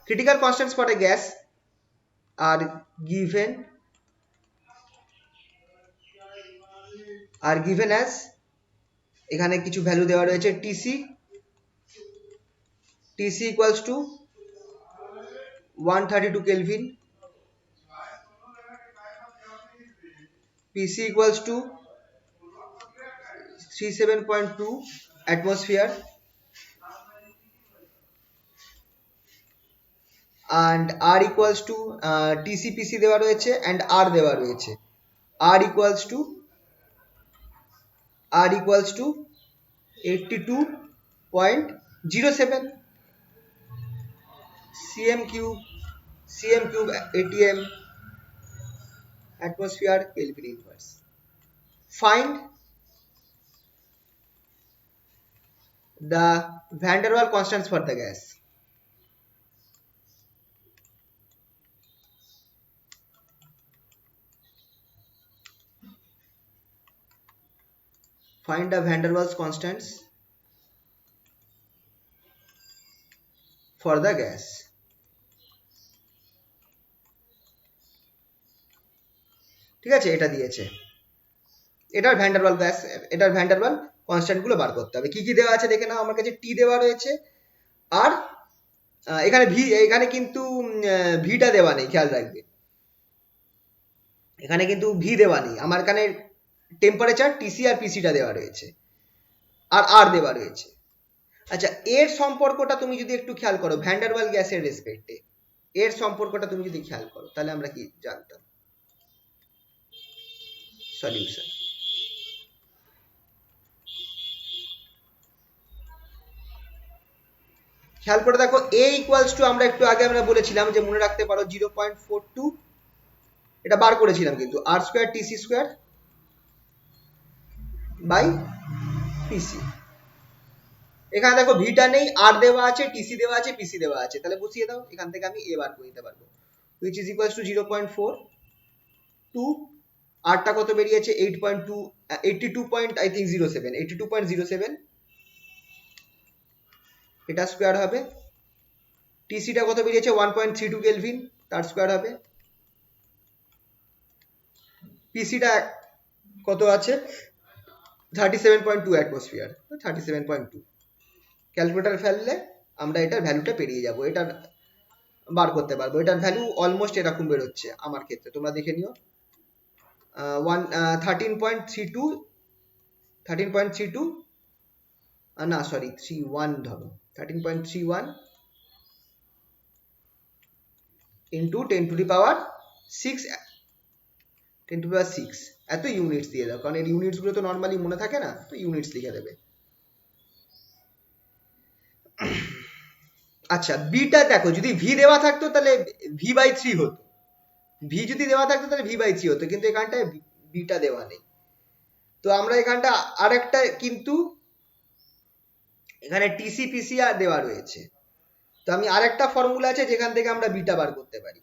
Critical constants for a gas are given as, এখানে কিছু ভ্যালু দেওয়া রয়েছে, TC equals to 132 Kelvin, PC equals to 37.2 atmosphere, and R equals to TC PC দেওয়া রয়েছে and R দেওয়া রয়েছে, R equals to 82.07 cm cube ATM atmosphere Kelvin inverse. Find the van der Waals constants for the gas. Find the van der Waals constants for the gas. ঠিক আছে, এটা দিয়েছে, এটার van der Waal gas, এটার van der Waal constant গুলো বার করতে হবে। কি কি দেওয়া আছে দেখে নাও, আমার কাছে টি দেওয়া রয়েছে, আর এখানে ভি, এখানে কিন্তু ভিটা দেওয়া নেই, খেয়াল রাখবে এখানে কিন্তু ভি দেওয়া নেই, আমার এখানে টেম্পারেচার টিসি আর পিসিটা দেওয়া রয়েছে, আর আর দেওয়া রয়েছে। আচ্ছা, এর সম্পর্কটা তুমি যদি একটু খেয়াল করো ভ্যান ডার ওয়াল গ্যাসের রেসপেক্টে, এর সম্পর্কটা তুমি যদি খেয়াল করো তাহলে আমরা কি জানতাম, সলিউশন। খেয়াল করে দেখো, a ইকুয়ালস টু আমরা একটু আগে আমরা বলেছিলাম যে মনে রাখতে পারো 0.42, এটা বার করেছিলাম কিন্তু, R square TC square by PC. এখানে দেখো ভিটা নেই, আর দেওয়া আছে, টিসি দেওয়া আছে, পিসি দেওয়া আছে, তাহলে বসিয়ে দাও, এখান থেকে আমি এ বার করে নিতে পারবো, which is equals to 0.42 আরটা কত বেরিয়েছে 8.2 82.07 এটা স্কোয়ার হবে। টিসিটা কত বেরিয়েছে 1.32 কেলভিন, তার স্কোয়ার হবে। পিসিটা কত আছে 37.2 অ্যাটমসফিয়ার, 37.2। ক্যালকুলেটর ফেললে আমরা এটার ভ্যালুটা পেরিয়ে যাব, এটার বার করতে পারবো। এটার ভ্যালু অলমোস্ট এরকম বেরোচ্ছে আমার ক্ষেত্রে, তোমরা দেখে নিও। 13.32 না সরি 31 ধরো, 13.31 ইন্টু 10⁶ এত ইউনিটস দিয়ে দাও, কারণ এর ইউনিটস গুলো তো নর্মালি মনে থাকে না, তো ইউনিটস লিখে দেবে। আচ্ছা বিটা দেখো, যদি ভি দেওয়া থাকতো তাহলে v/3 হতো, ভি যদি দেওয়া থাকতো তাহলে v/3 হতো, কিন্তু এখানটায় বিটা দেওয়া নেই। তো আমরা এখানটা আরেকটা, কিন্তু এখানে টিসি পিসি আর দেওয়া রয়েছে, তো আমি আরেকটা ফর্মুলা আছে যেখান থেকে আমরা বিটা বার করতে পারি।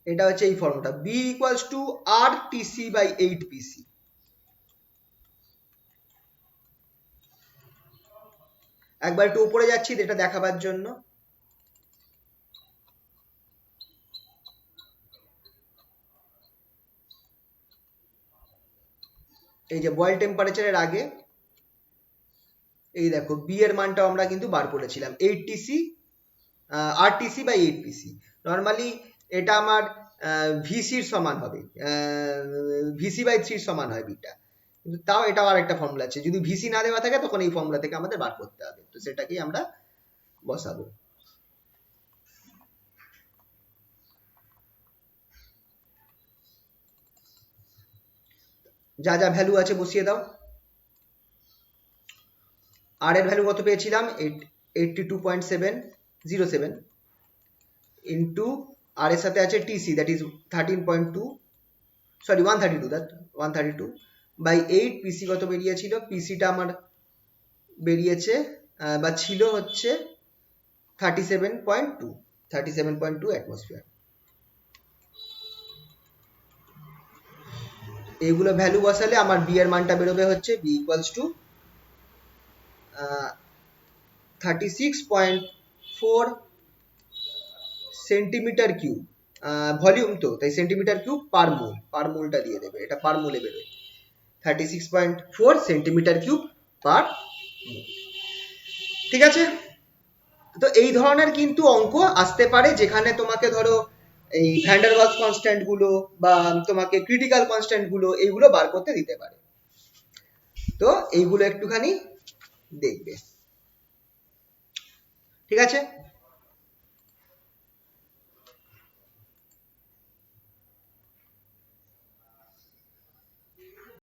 এটা হচ্ছে এই ফর্মুলাটা, B equals to R TC by 8 PC. একবার একটু উপরে যাচ্ছি এটা দেখাবার জন্য। এই যে বয়েল টেম্পারেচারের আগে এই দেখো বি এর মানটা আমরা কিন্তু বার করেছিলাম 8 TC, RTC by 8 PC. Normally এটা আমার ভিসির সমান হবে, ভিসি/3 সমান হয় বিটা, কিন্তু তাও এটাও আরেকটা ফর্মুলা আছে, যদি ভিসি না দেওয়া থাকে তখন এই ফর্মুলা থেকে আমাদের বার করতে হবে, তো সেটাকেই আমরা বসাবো। যা যা ভ্যালু আছে বসিয়ে দাও। আর এর ভ্যালু কত পেয়েছিলাম 82.707 ইন্টু আর এর সাথে আছে TC, that is 13.2 sorry 132 by 8 PC কত বেরিয়েছিল, পিসিটা আমার বেরিয়েছে বা ছিল হচ্ছে 37.2 অ্যাটমসফিয়ার। এইগুলো ভ্যালু বসালে আমার বি এর মানটা বেরোবে হচ্ছে B equals to 36.4 centimetre cube, volume তো তাই সেন্টিমিটার কিউব পার মোলটা দিয়ে দেবে, এটা পার মোলে বেরোয় 36.4 সেন্টিমিটার কিউব পার মোল। ঠিক আছে, তো এই ধরনের কিন্তু অঙ্ক আসতে পারে যেখানে তোমাকে ধরো এই ভ্যান ডার ওয়ালস কনস্ট্যান্ট গুলো বা তোমাকে ক্রিটিক্যাল কনস্ট্যান্ট গুলো এইগুলো বার করতে দিতে পারে, তো এইগুলো একটুখানি দেখবে। ঠিক আছে।